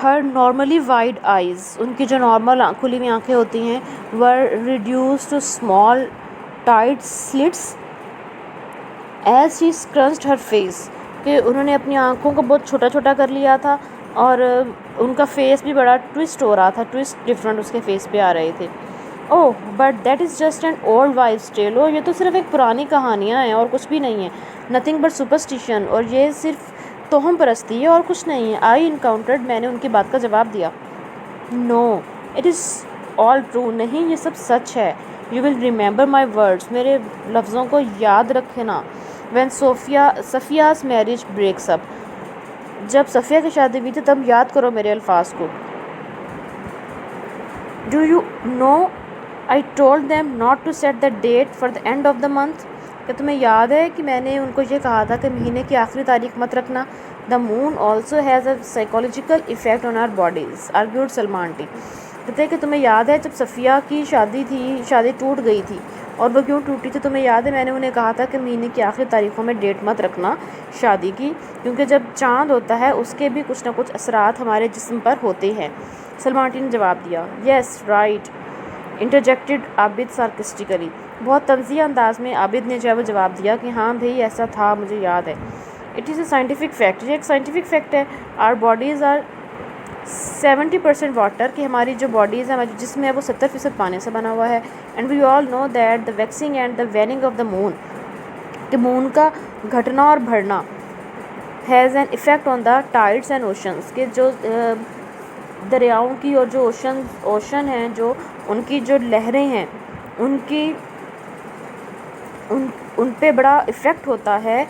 हर नॉर्मली वाइड आइज़, उनकी जो नॉर्मल खुली हुई आँखें होती हैं, were reduce to small tight slits as she scrunched her face, कि उन्होंने अपनी आँखों को बहुत छोटा छोटा कर लिया था और उनका फेस भी बड़ा ट्विस्ट हो रहा था, ट्विस्ट डिफरेंट उसके फेस पे आ रहे थे। Oh but that is just an old wife's tale, ये तो सिर्फ एक पुरानी कहानियाँ हैं और कुछ भी नहीं है, नथिंग बट सुपरस्टिशन, और ये सिर्फ तोहम परस्ती है और कुछ नहीं है। आई इनकाउंटर्ड, मैंने उनकी बात का जवाब दिया। No it is all true, नहीं ये सब सच है। You will remember my words, मेरे लफ्ज़ों को याद रखना। When Safia's marriage breaks up, जब सफ़िया की शादी हुई थी तब याद करो मेरे अल्फाज को। Do you know I told them not to set the date for the end of the month. क्या तुम्हें याद है कि मैंने उनको ये कहा था कि महीने की आखिरी तारीख मत रखना। The moon also has a psychological effect on our bodies argued Salma aunty. कहते हैं कि तुम्हें याद है जब सफ़िया की शादी थी, शादी टूट गई थी, और वो क्यों टूटी थी तुम्हें याद है, मैंने उन्हें कहा था कि महीने की आखिरी तारीखों में डेट मत रखना शादी की, क्योंकि जब चाँद होता है उसके भी कुछ ना कुछ असरात हमारे जिस्म पर होते हैं। सलमान टी ने जवाब दिया, येस राइट, इंटरजेक्टेड आबिद सार्किस्टिकली। बहुत तंज़िया अंदाज में आबिद ने जो है वो जवाब दिया कि हाँ भाई ऐसा था, मुझे याद है। It is a scientific fact, ये एक साइंटिफिक फैक्ट है। आर बॉडीज़ आर 70% वाटर, कि हमारी जो बॉडीज़ है, हमारे जिसम है वो 70% पानी से बना हुआ है। And we all know that the waxing and the waning of the moon, कि मून का घटना और बढ़ना has an effect on the tides and oceans, के जो दरियाओं की और जो ओशन हैं, जो उनकी जो लहरें हैं उनकी उन पे बड़ा इफ़ेक्ट होता है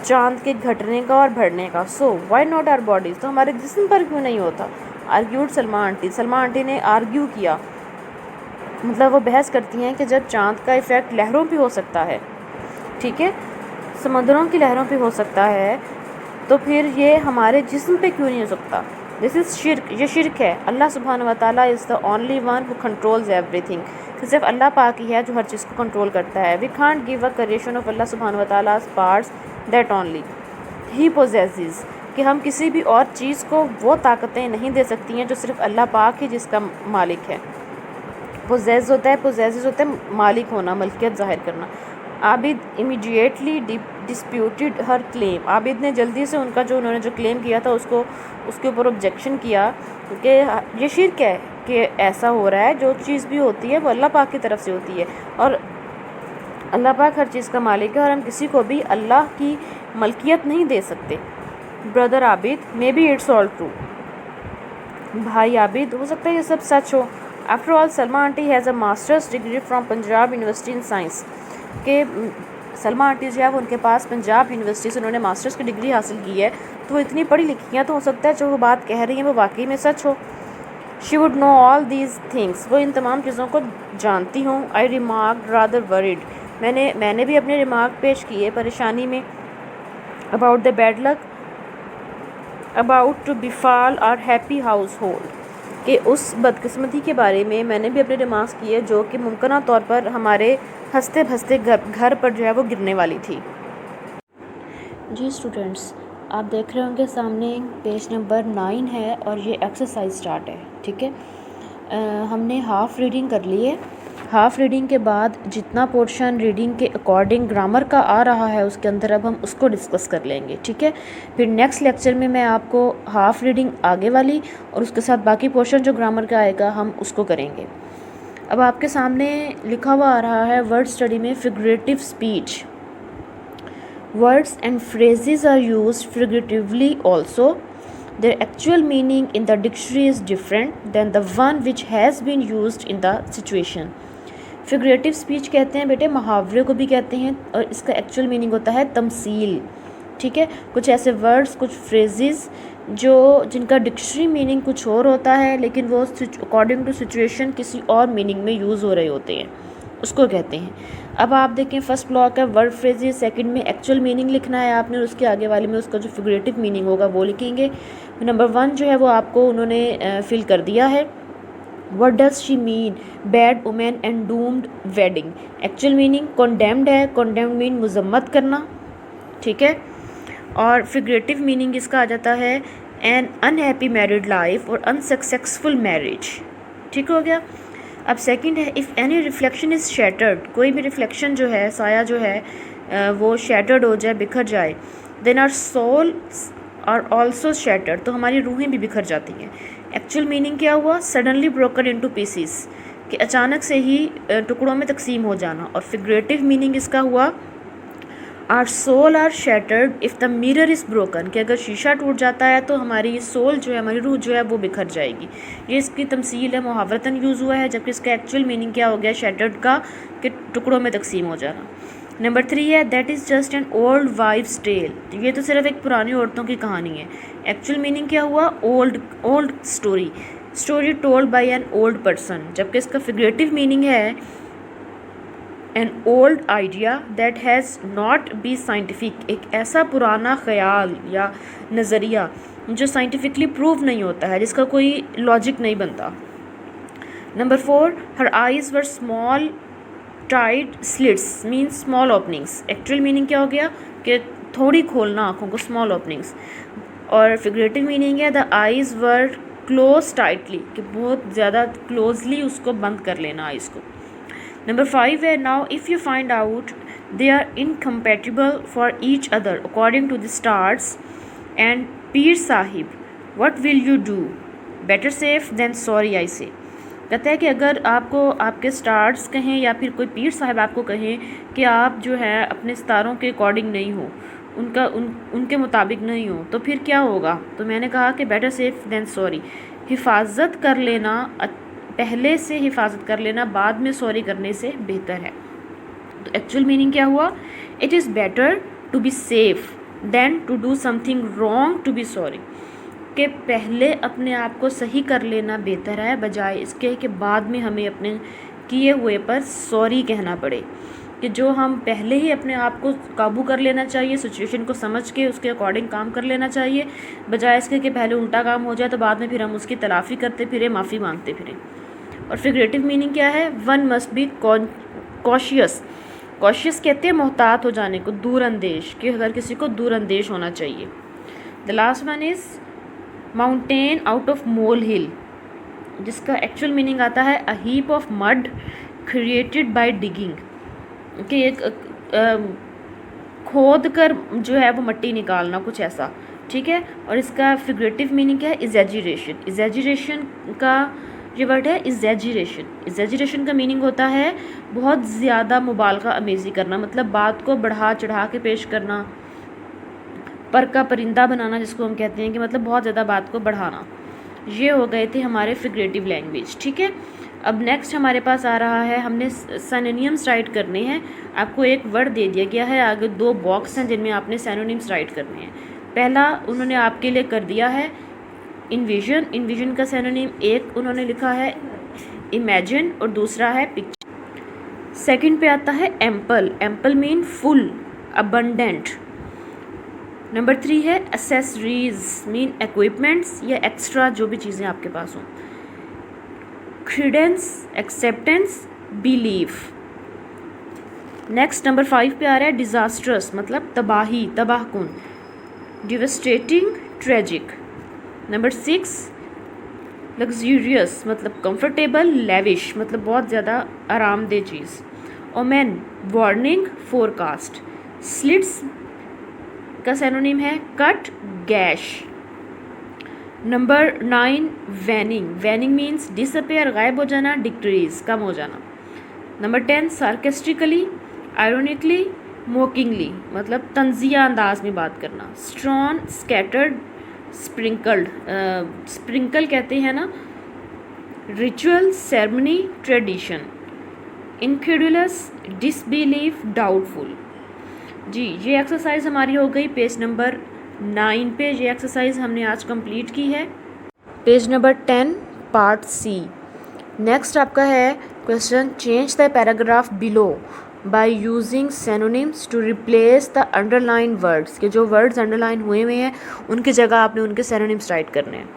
चाँद के घटने का और बढ़ने का। सो वाई नॉट आर बॉडीज़, तो हमारे जिस्म पर क्यों नहीं होता। Argued Salma T, Salman aunty ने आर्ग्यू किया, मतलब वो बहस करती हैं कि जब चाँद का इफ़ेक्ट लहरों पे हो सकता है, ठीक है, समुद्रों की लहरों पे हो सकता है, तो फिर ये हमारे जिस्म पे क्यों नहीं हो सकता। दिस इज़ शिर्क, ये शिर्क है। अल्लाह सुब्हानहू व तआला is the only one who controls everything, कि सिर्फ अल्लाह पाक ही है जो हर चीज़ को कंट्रोल करता है। We can't give a creation of Allah सुब्हानहू व तआला's parts that only he possesses, कि हम किसी भी और चीज़ को वो ताकतें नहीं दे सकती हैं जो सिर्फ अल्लाह पाक ही जिसका मालिक है। पोजेस होता है, पोजेसिस होता है मालिक होना, मलकियत ज़ाहिर करना। आबिद इमीडिएटली डिस्प्यूटेड हर क्लेम, आबिद ने जल्दी से उनका जो उन्होंने जो क्लेम किया था उसके ऊपर ऑब्जेक्शन किया कि ये शिर्क है, कि ऐसा हो रहा है, जो चीज़ भी होती है वो अल्लाह पाक की तरफ से होती है, और अल्लाह पाक हर चीज़ का मालिक है, और हम किसी को भी अल्लाह की मलकियत नहीं दे सकते। Brother Abid, may be it's all true, भाई आबिद हो सकता है ये सब सच हो। After all Salma aunty has a masters degree from Punjab university in science, के सलमा आंटी जो है वो उनके पास पंजाब यूनिवर्सिटी से उन्होंने मास्टर्स की डिग्री हासिल की है, तो वो इतनी पढ़ी लिखी हैं, तो हो सकता है जो वो बात कह रही हैं वो वाकई में सच हो। She would know all these things, वो इन तमाम चीज़ों को जानती हूँ। आई रिमार्क रादर वरीड, मैंने भी अपने रिमार्क पेश किए परेशानी में। About the bad luck about to befall our happy household, कि उस बदकिस्मती के बारे में मैंने भी अपने रिमार्क्स किए जो कि मुमकिन तौर पर हमारे हंसते भंसते घर पर जो है वो गिरने वाली थी। जी स्टूडेंट्स, आप देख रहे होंगे सामने पेज नंबर 9 है और ये एक्सरसाइज स्टार्ट है, ठीक है। हमने हाफ़ रीडिंग कर ली है। हाफ़ रीडिंग के बाद जितना पोर्शन रीडिंग के अकॉर्डिंग ग्रामर का आ रहा है उसके अंदर अब हम उसको डिस्कस कर लेंगे, ठीक है। फिर नेक्स्ट लेक्चर में मैं आपको हाफ़ रीडिंग आगे वाली और उसके साथ बाकी पोर्शन जो ग्रामर का आएगा हम उसको करेंगे। अब आपके सामने लिखा हुआ आ रहा है वर्ड स्टडी में figurative speech. Words and phrases are used figuratively also. Their actual meaning in the dictionary is different than the one which has been used in the situation. Figurative speech कहते हैं बेटे, मुहावरे को भी कहते हैं, और इसका एक्चुअल मीनिंग होता है तमसील, ठीक है। कुछ ऐसे वर्ड्स, कुछ फ्रेजेस जिनका डिक्शनरी मीनिंग कुछ और होता है लेकिन वो अकॉर्डिंग टू सिचुएशन किसी और मीनिंग में यूज़ हो रहे होते हैं, उसको कहते हैं। अब आप देखें फर्स्ट ब्लॉक है वर्ड फ्रेजेस, सेकंड में एक्चुअल मीनिंग लिखना है आपने और उसके आगे वाले में उसका जो फिगरेटिव मीनिंग होगा वो लिखेंगे। नंबर 1 जो है वो आपको उन्होंने फिल कर दिया है। What does she mean bad women and doomed wedding, actual meaning condemned है, कॉन्डेम्ड मीन मुजम्मत करना, ठीक है। और फिगरेटिव मीनिंग इसका आ जाता है एन अनहैप्पी मैरिड लाइफ और अनसक्सेसफुल मैरिज, ठीक हो गया। अब सेकंड है if any reflection is shattered, कोई भी रिफ्लेक्शन जो है, साया जो है वो शैटर्ड हो जाए, बिखर जाए, then our soul are also shattered, तो हमारी रूहें भी बिखर जाती हैं। एक्चुअल मीनिंग क्या हुआ, सडनली ब्रोकन इनटू पीसीस, कि अचानक से ही टुकड़ों में तकसीम हो जाना। और फिगरेटिव मीनिंग इसका हुआ our soul are shattered if the mirror is broken, कि अगर शीशा टूट जाता है तो हमारी सोल जो है, हमारी रूह जो है वो बिखर जाएगी। ये इसकी तमसील है, मुहावरतन यूज़ हुआ है, जबकि इसका एक्चुअल मीनिंग क्या हो गया शैटर्ड का, कि टुकड़ों में तकसीम हो जाना। नंबर 3 है that is just an old wife's tale, ये तो सिर्फ एक पुरानी औरतों की कहानी है। एक्चुअल मीनिंग क्या हुआ? Old story told by an old person. जबकि इसका फिगरेटिव मीनिंग है an old idea that has not be scientific, एक ऐसा पुराना ख्याल या नज़रिया जो साइंटिफिकली प्रूव नहीं होता है, जिसका कोई लॉजिक नहीं बनता। Number 4 her eyes were small tied slits mean small openings. Actual meaning क्या हो गया कि थोड़ी खोलना आँखों को, स्मॉल ओपनिंग्स। और फिगरेटिव मीनिंग है the eyes were close tightly, कि बहुत ज़्यादा क्लोजली उसको बंद कर लेना आइज़ को। नंबर 5 है now if you find out they are incompatible for each other according to the stars and Pir Sahib what will you do? Better safe than sorry I say. कहता है कि अगर आपको आपके स्टार्स कहें या फिर कोई पीर साहब आपको कहें कि आप जो है अपने सितारों के अकॉर्डिंग नहीं हो, उनके मुताबिक नहीं हो, तो फिर क्या होगा? तो मैंने कहा कि बेटर सेफ देन सॉरी, हिफाजत कर लेना, पहले से हिफाजत कर लेना बाद में सॉरी करने से बेहतर है। तो एक्चुअल मीनिंग क्या हुआ? It is better to be safe than to do something wrong to be sorry, कि पहले अपने आप को सही कर लेना बेहतर है बजाय इसके कि बाद में हमें अपने किए हुए पर सॉरी कहना पड़े। कि जो हम पहले ही अपने आप को काबू कर लेना चाहिए, सिचुएशन को समझ के उसके अकॉर्डिंग काम कर लेना चाहिए, बजाय इसके कि पहले उल्टा काम हो जाए तो बाद में फिर हम उसकी तलाफ़ी करते फिरें, माफ़ी मांगते फिरें। और फिगरेटिव मीनिंग क्या है? One must be cautious. Cautious कहते हैं मोहतात हो जाने को, दूरअंदेश, कि अगर किसी को दूरअंदेश होना चाहिए। The last one is mountain out of molehill, जिसका एक्चुअल मीनिंग आता है a heap of mud created by digging, कि एक खोद कर जो है वो मट्टी निकालना, कुछ ऐसा, ठीक है। और इसका फिगरेटिव मीनिंग क्या है? इज़ैजिरेशन। इज़ैजिरेशन का ये वर्ड है इज़ैजिरेशन। इज़ैजिरेशन का मीनिंग होता है बहुत ज़्यादा मुबालगा अमेज़ी करना, मतलब बात को बढ़ा चढ़ा के पेश करना, पर का परिंदा बनाना जिसको हम कहते हैं, कि मतलब बहुत ज़्यादा बात को बढ़ाना। ये हो गए थे हमारे फिगरेटिव लैंग्वेज, ठीक है। अब नेक्स्ट हमारे पास आ रहा है, हमने सिनोनिम्स राइट करने हैं। आपको एक वर्ड दे दिया गया है, आगे 2 बॉक्स हैं जिनमें आपने सिनोनिम्स राइट करने हैं। पहला उन्होंने आपके लिए कर दिया है इन्विजन। इन्विजन का सिनोनिम एक उन्होंने लिखा है इमेजिन और दूसरा है पिक्चर। सेकंड पे आता है ample. Ample mean full, abundant. Number 3 है एसेसरीज, मीन इक्विपमेंट्स या एक्स्ट्रा जो भी चीज़ें आपके पास हों। Credence, acceptance, belief. Next number 5 पे आ रहा है डिज़ास्ट्रस, मतलब तबाही, तबाहकुन। Devastating, tragic. नंबर 6 लग्जूरियस, मतलब कंफर्टेबल, लेविश, मतलब बहुत ज़्यादा आरामदेह चीज़। Omen, warning, forecast. स्लिट्स का सिनोनिम है cut, gash. Number 9 waning. Waning means disappear, गायब हो जाना, डिक्रीज, कम हो जाना। नंबर 10 सार्केस्टिकली, आयरोनिकली, मोकिंगली, मतलब तंजिया अंदाज में बात करना। स्ट्रॉन, स्कैटर्ड, स्प्रिंकल्ड, स्प्रिंकल कहते हैं ना। Ritual, ceremony, tradition. Incredulous, disbelief, doubtful. जी, ये एक्सरसाइज हमारी हो गई पेज नंबर 9 पे। ये एक्सरसाइज हमने आज कंप्लीट की है। Page number 10 part C. Next आपका है question, change the paragraph below by using synonyms to replace the underline words, के जो वर्ड्स अंडरलाइन हुए हैं उनकी जगह आपने उनके सिनोनिम्स राइट करने हैं।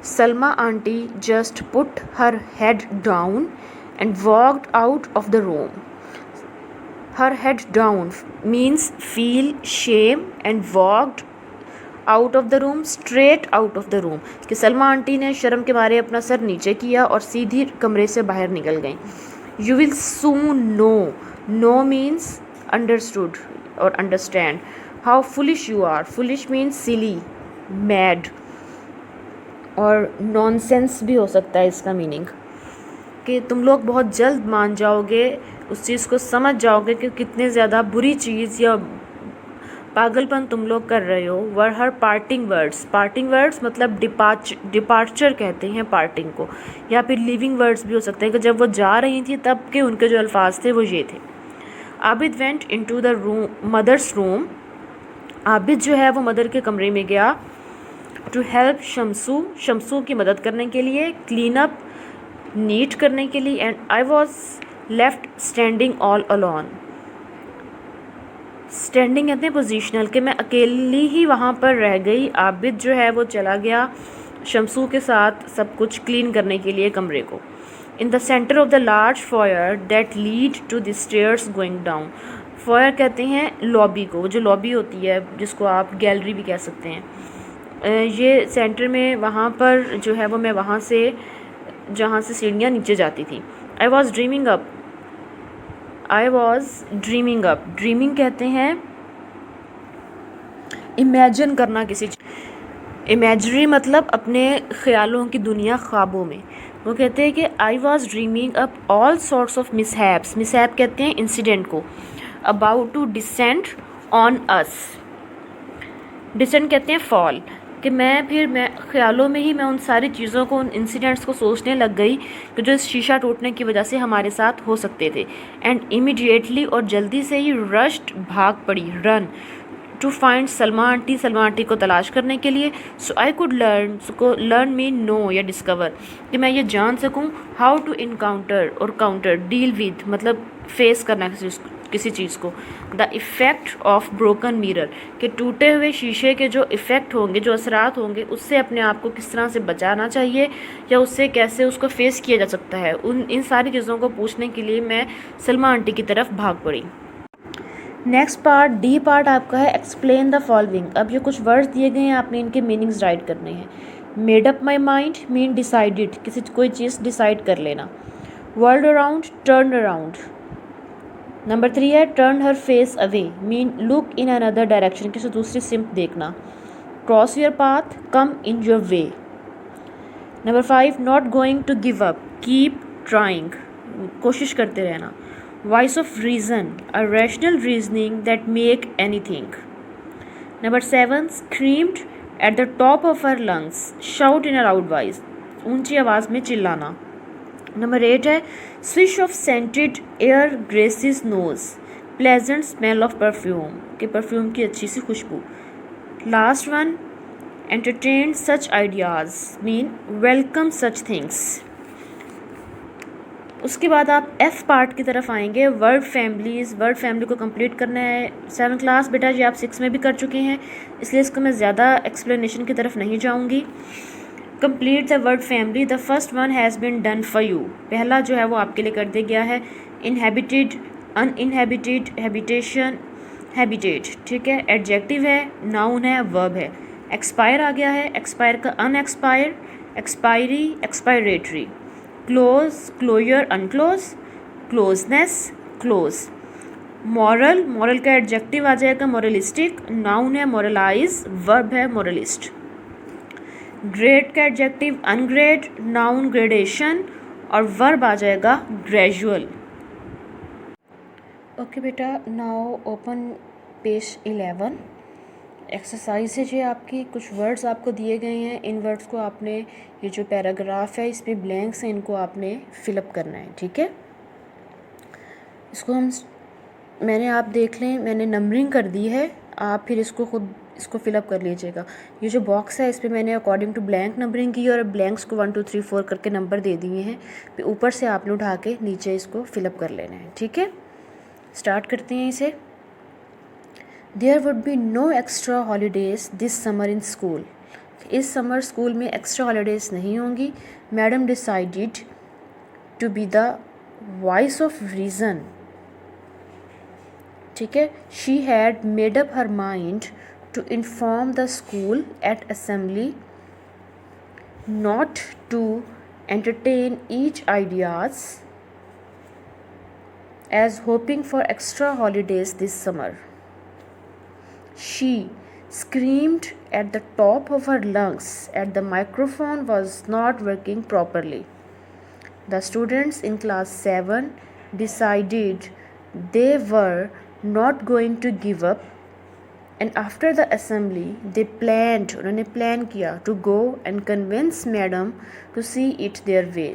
Salma aunty just put her head down and walked out of the room. Her head down means feel shame and walked out of the room, straight out of the room, कि Salma aunty ने शर्म के मारे अपना sir नीचे किया और सीधी कमरे से बाहर निकल गई। You will soon know, know means understood और understand. How foolish you are, foolish means silly, mad, और नॉनसेंस भी हो सकता है इसका मीनिंग, कि तुम लोग बहुत जल्द मान जाओगे, उस चीज़ को समझ जाओगे कि कितने ज़्यादा बुरी चीज़ या पागलपन तुम लोग कर रहे हो। वर हर पार्टिंग वर्ड्स, पार्टिंग वर्ड्स मतलब डिपार्चर कहते हैं पार्टिंग को, या फिर लिविंग वर्ड्स भी हो सकते हैं, कि जब वो जा रही थी तब के उनके जो अल्फाज थे वो ये थे। Abid went into the room mother's room, Abid जो है वो मदर के कमरे में गया, टू हेल्प शमसू, शमसू की मदद करने के लिए, क्लीन अप, नीट करने के लिए, and I was left standing all alone. Standing कहते हैं पोजिशनल, कि मैं अकेली ही वहाँ पर रह गई। आबिद जो है वो चला गया शमसू के साथ सब कुछ क्लीन करने के लिए कमरे को। In the centre of the large foyer that lead to the stairs going down, foyer कहते हैं लॉबी को, जो लॉबी होती है जिसको आप गैलरी भी कह सकते हैं। ये सेंटर में वहाँ पर जो है वो मैं वहाँ से जहाँ से सीढ़ियाँ नीचे जाती थी। आई was dreaming up, I was dreaming up, dreaming कहते हैं इमेजिन करना किसी, इमेजरी मतलब अपने ख्यालों की दुनिया, ख्वाबों में। वो कहते हैं कि I was dreaming up all sorts of mishaps, mishap कहते हैं इंसिडेंट को, about to descend on us, descend कहते हैं फॉल, कि मैं ख्यालों में ही मैं उन सारी चीज़ों को, उन इंसिडेंट्स को सोचने लग गई कि जो इस शीशा टूटने की वजह से हमारे साथ हो सकते थे। एंड इमीडिएटली, और जल्दी से ही, रश्ड भाग पड़ी, run to find Salma aunty, Salma aunty को तलाश करने के लिए। So I could learn mean know या डिस्कवर, कि मैं ये जान सकूं, हाउ टू इनकाउंटर और काउंटर, डील विद मतलब फेस करना किसी चीज़ को, the effect of broken mirror, कि टूटे हुए शीशे के जो इफ़ेक्ट होंगे, जो असरात होंगे, उससे अपने आप को किस तरह से बचाना चाहिए या उससे कैसे उसको फेस किया जा सकता है। इन सारी चीज़ों को पूछने के लिए मैं सलमा आंटी की तरफ भाग पड़ी। नेक्स्ट पार्ट, डी पार्ट आपका है एक्सप्लेन द फॉलोइंग। अब ये कुछ वर्ड्स दिए गए हैं, आपने इनके मीनिंग्स राइट करने हैं। Made up my mind mean decided, किसी कोई चीज़ डिसाइड कर लेना। World around, turn around. Number 3 है turn her face away mean look in another direction, किसी दूसरी सिम्त देखना। Cross your path, come in your way. Number 5 not going to give up, keep trying, कोशिश करते रहना। Voice of reason, a rational reasoning that make anything. Number 7 screamed at the top of her lungs, shout in a loud voice, ऊंची आवाज़ में चिल्लाना। Number 8 है swish of scented air graces nose, pleasant smell of perfume, कि perfume की अच्छी सी खुशबू। Last one entertain such ideas mean welcome such things। उसके बाद आप एफ़ पार्ट की तरफ आएंगे, वर्ड फैमिलीज़। वर्ड फैमिली को कंप्लीट करना है। 7th क्लास बेटा जी आप 6 में भी कर चुके हैं, इसलिए इसको मैं ज़्यादा एक्सप्लेनेशन की तरफ नहीं जाऊंगी। Complete the word family, the first one has been done for you, पहला जो है वो आपके लिए कर दिया गया है। इनहेबिटेड, अनइनहेबिटेड, हैबिटेशन, हैबिटेट, ठीक है। एडजेक्टिव है, नाउन है, वर्ब है। एक्सपायर आ गया है, एक्सपायर का unexpire, expiry, expiratory. Close, closure, unclose, closeness, close. Moral, moral का एडजेक्टिव आ जाएगा मॉरलिस्टिक, नाउन है मॉरलाइज, वर्ब है मॉरलिस्ट। ग्रेड का एडजेक्टिव अनग्रेड, नाउन ग्रेडेशन, और वर्ब आ जाएगा ग्रेजुअल। ओके बेटा, नाउ ओपन पेज 11। एक्सरसाइज है जी आपकी, कुछ वर्ड्स आपको दिए गए हैं। इन वर्ड्स को आपने, ये जो पैराग्राफ है इसमें ब्लैंक्स हैं, इनको आपने फिलअप करना है, ठीक है। इसको मैंने आप देख लें, मैंने नंबरिंग कर दी है, आप फिर इसको खुद इसको फिलअप कर लीजिएगा। ये जो बॉक्स है इस पर मैंने अकॉर्डिंग टू ब्लैंक नंबरिंग की और ब्लैंक्स को 1 2 3 4 करके नंबर दे दिए हैं। फिर ऊपर से आपने उठा के नीचे इसको फिलअप कर लेना है, ठीक है। स्टार्ट करते हैं इसे। There would be no extra holidays this summer in school. इस समर स्कूल में एक्स्ट्रा हॉलीडेज नहीं होंगी। Madam decided to be the voice of reason, ठीक है। She had made up her mind to inform the school at assembly not to entertain each ideas as hoping for extra holidays this summer. She screamed at the top of her lungs as the microphone was not working properly. The students in class 7 decided they were not going to give up, and after the assembly they उन्होंने plan किया to go and convince madam to see it their way,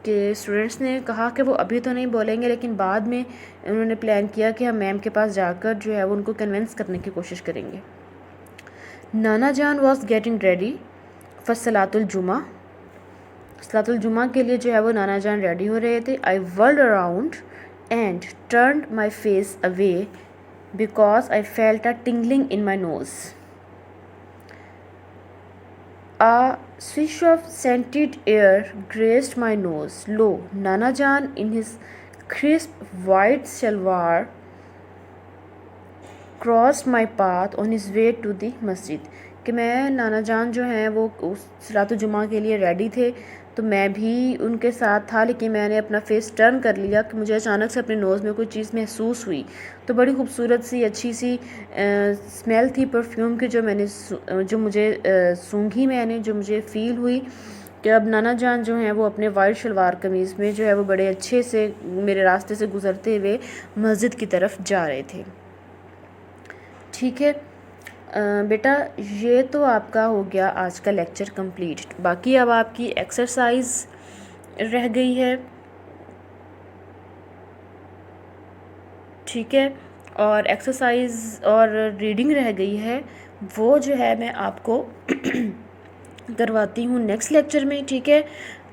कि students ने कहा कि वो अभी तो नहीं बोलेंगे, लेकिन बाद में उन्होंने प्लान किया कि हम मैम के पास जाकर जो है वो उनको कन्विंस करने की कोशिश करेंगे। नाना जान वॉज गेटिंग रेडी फॉर सलातुल जुमा। सलातुल जुमा के लिए जो है वो नाना जान रेडी हो रहे थे। I whirled around and turn my face away because I felt a tingling in my nose. A swish of scented air grazed my nose. Lo, Nana Jan in his crisp white shalwar crossed my path on his way to the masjid। कि मैं नाना जान जो हैं वो उस सलातुल जुमा के लिए रेडी थे, तो मैं भी उनके साथ था, लेकिन मैंने अपना फेस टर्न कर लिया कि मुझे अचानक से अपने नोज़ में कोई चीज़ महसूस हुई। तो बड़ी खूबसूरत सी अच्छी सी स्मेल थी परफ्यूम की जो मुझे सूंघी मैंने, जो मुझे फ़ील हुई कि अब नाना जान जो हैं वो अपने वाइट शलवार कमीज़ में जो है वो बड़े अच्छे से मेरे रास्ते से गुज़रते हुए मस्जिद की तरफ जा रहे थे। ठीक है बेटा, ये तो आपका हो गया आज का लेक्चर कंप्लीट। बाकी अब आपकी एक्सरसाइज रह गई है, ठीक है, और एक्सरसाइज और रीडिंग रह गई है। वो जो है मैं आपको करवाती हूँ नेक्स्ट लेक्चर में, ठीक है।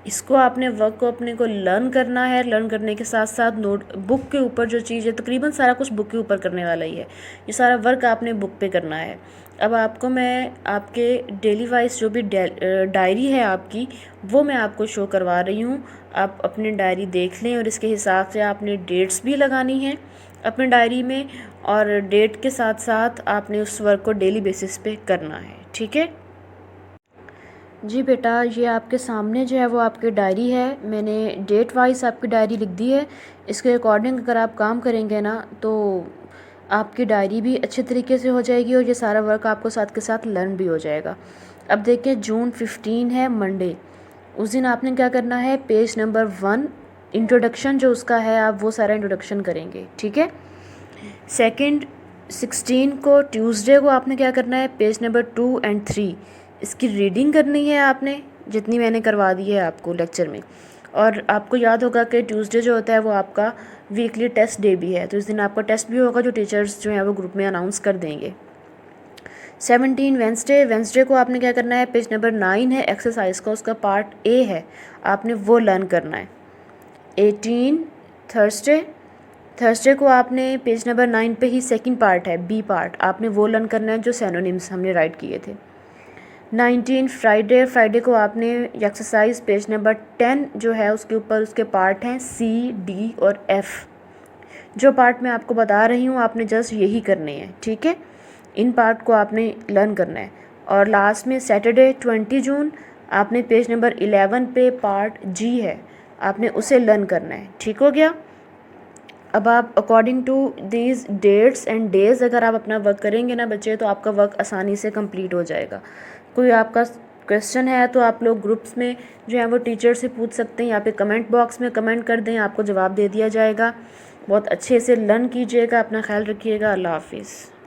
इसको आपने वर्क को अपने को लर्न करना है। लर्न करने के साथ साथ नोट बुक के ऊपर जो चीज़ है, तकरीबन सारा कुछ बुक के ऊपर करने वाला ही है। ये सारा वर्क आपने बुक पे करना है। अब आपको मैं आपके डेली वाइज जो भी डायरी है आपकी, वो मैं आपको शो करवा रही हूँ। आप अपनी डायरी देख लें और इसके हिसाब से आपने डेट्स भी लगानी है अपने डायरी में, और डेट के साथ साथ आपने उस वर्क को डेली बेसिस पे करना है, ठीक है जी बेटा। ये आपके सामने जो है वो आपकी डायरी है। मैंने डेट वाइज आपकी डायरी लिख दी है। इसके अकॉर्डिंग अगर आप काम करेंगे ना, तो आपकी डायरी भी अच्छे तरीके से हो जाएगी और ये सारा वर्क आपको साथ के साथ लर्न भी हो जाएगा। अब देखिए, जून 15 है मंडे। उस दिन आपने क्या करना है, पेज नंबर 1 इंट्रोडक्शन जो उसका है, आप वो सारा इंट्रोडक्शन करेंगे, ठीक है। सेकंड 16 को ट्यूसडे को आपने क्या करना है, पेज नंबर 2 और 3 इसकी रीडिंग करनी है आपने, जितनी मैंने करवा दी है आपको लेक्चर में। और आपको याद होगा कि ट्यूसडे जो होता है वो आपका वीकली टेस्ट डे भी है, तो इस दिन आपका टेस्ट भी होगा जो टीचर्स जो हैं वो ग्रुप में अनाउंस कर देंगे। 17 वेंसडे को आपने क्या करना है, पेज नंबर 9 है एक्सरसाइज का, उसका पार्ट ए है, आपने वो लर्न करना है। 18 थर्सडे को आपने पेज नंबर 9 पे ही सेकंड पार्ट है, बी पार्ट, आपने वो लर्न करना है जो सिनोनिम्स हमने राइट किए थे। 19 फ्राइडे को आपने एक्सरसाइज पेज नंबर 10 जो है उसके ऊपर उसके पार्ट हैं सी, डी और एफ़। जो पार्ट मैं आपको बता रही हूँ आपने जस्ट यही करने हैं, ठीक है। इन पार्ट को आपने लर्न करना है। और लास्ट में सैटरडे 20 जून आपने पेज नंबर 11 पे पार्ट जी है, आपने उसे लर्न करना है, ठीक हो गया। अब आप according to these dates and days अगर आप अपना वर्क करेंगे ना बच्चे, तो आपका वर्क आसानी से कंप्लीट हो जाएगा। कोई आपका क्वेश्चन है तो आप लोग ग्रुप्स में जो है वो टीचर से पूछ सकते हैं, या फिर कमेंट बॉक्स में कमेंट कर दें, आपको जवाब दे दिया जाएगा। बहुत अच्छे से लर्न कीजिएगा, अपना ख्याल रखिएगा। अल्लाह हाफिज़।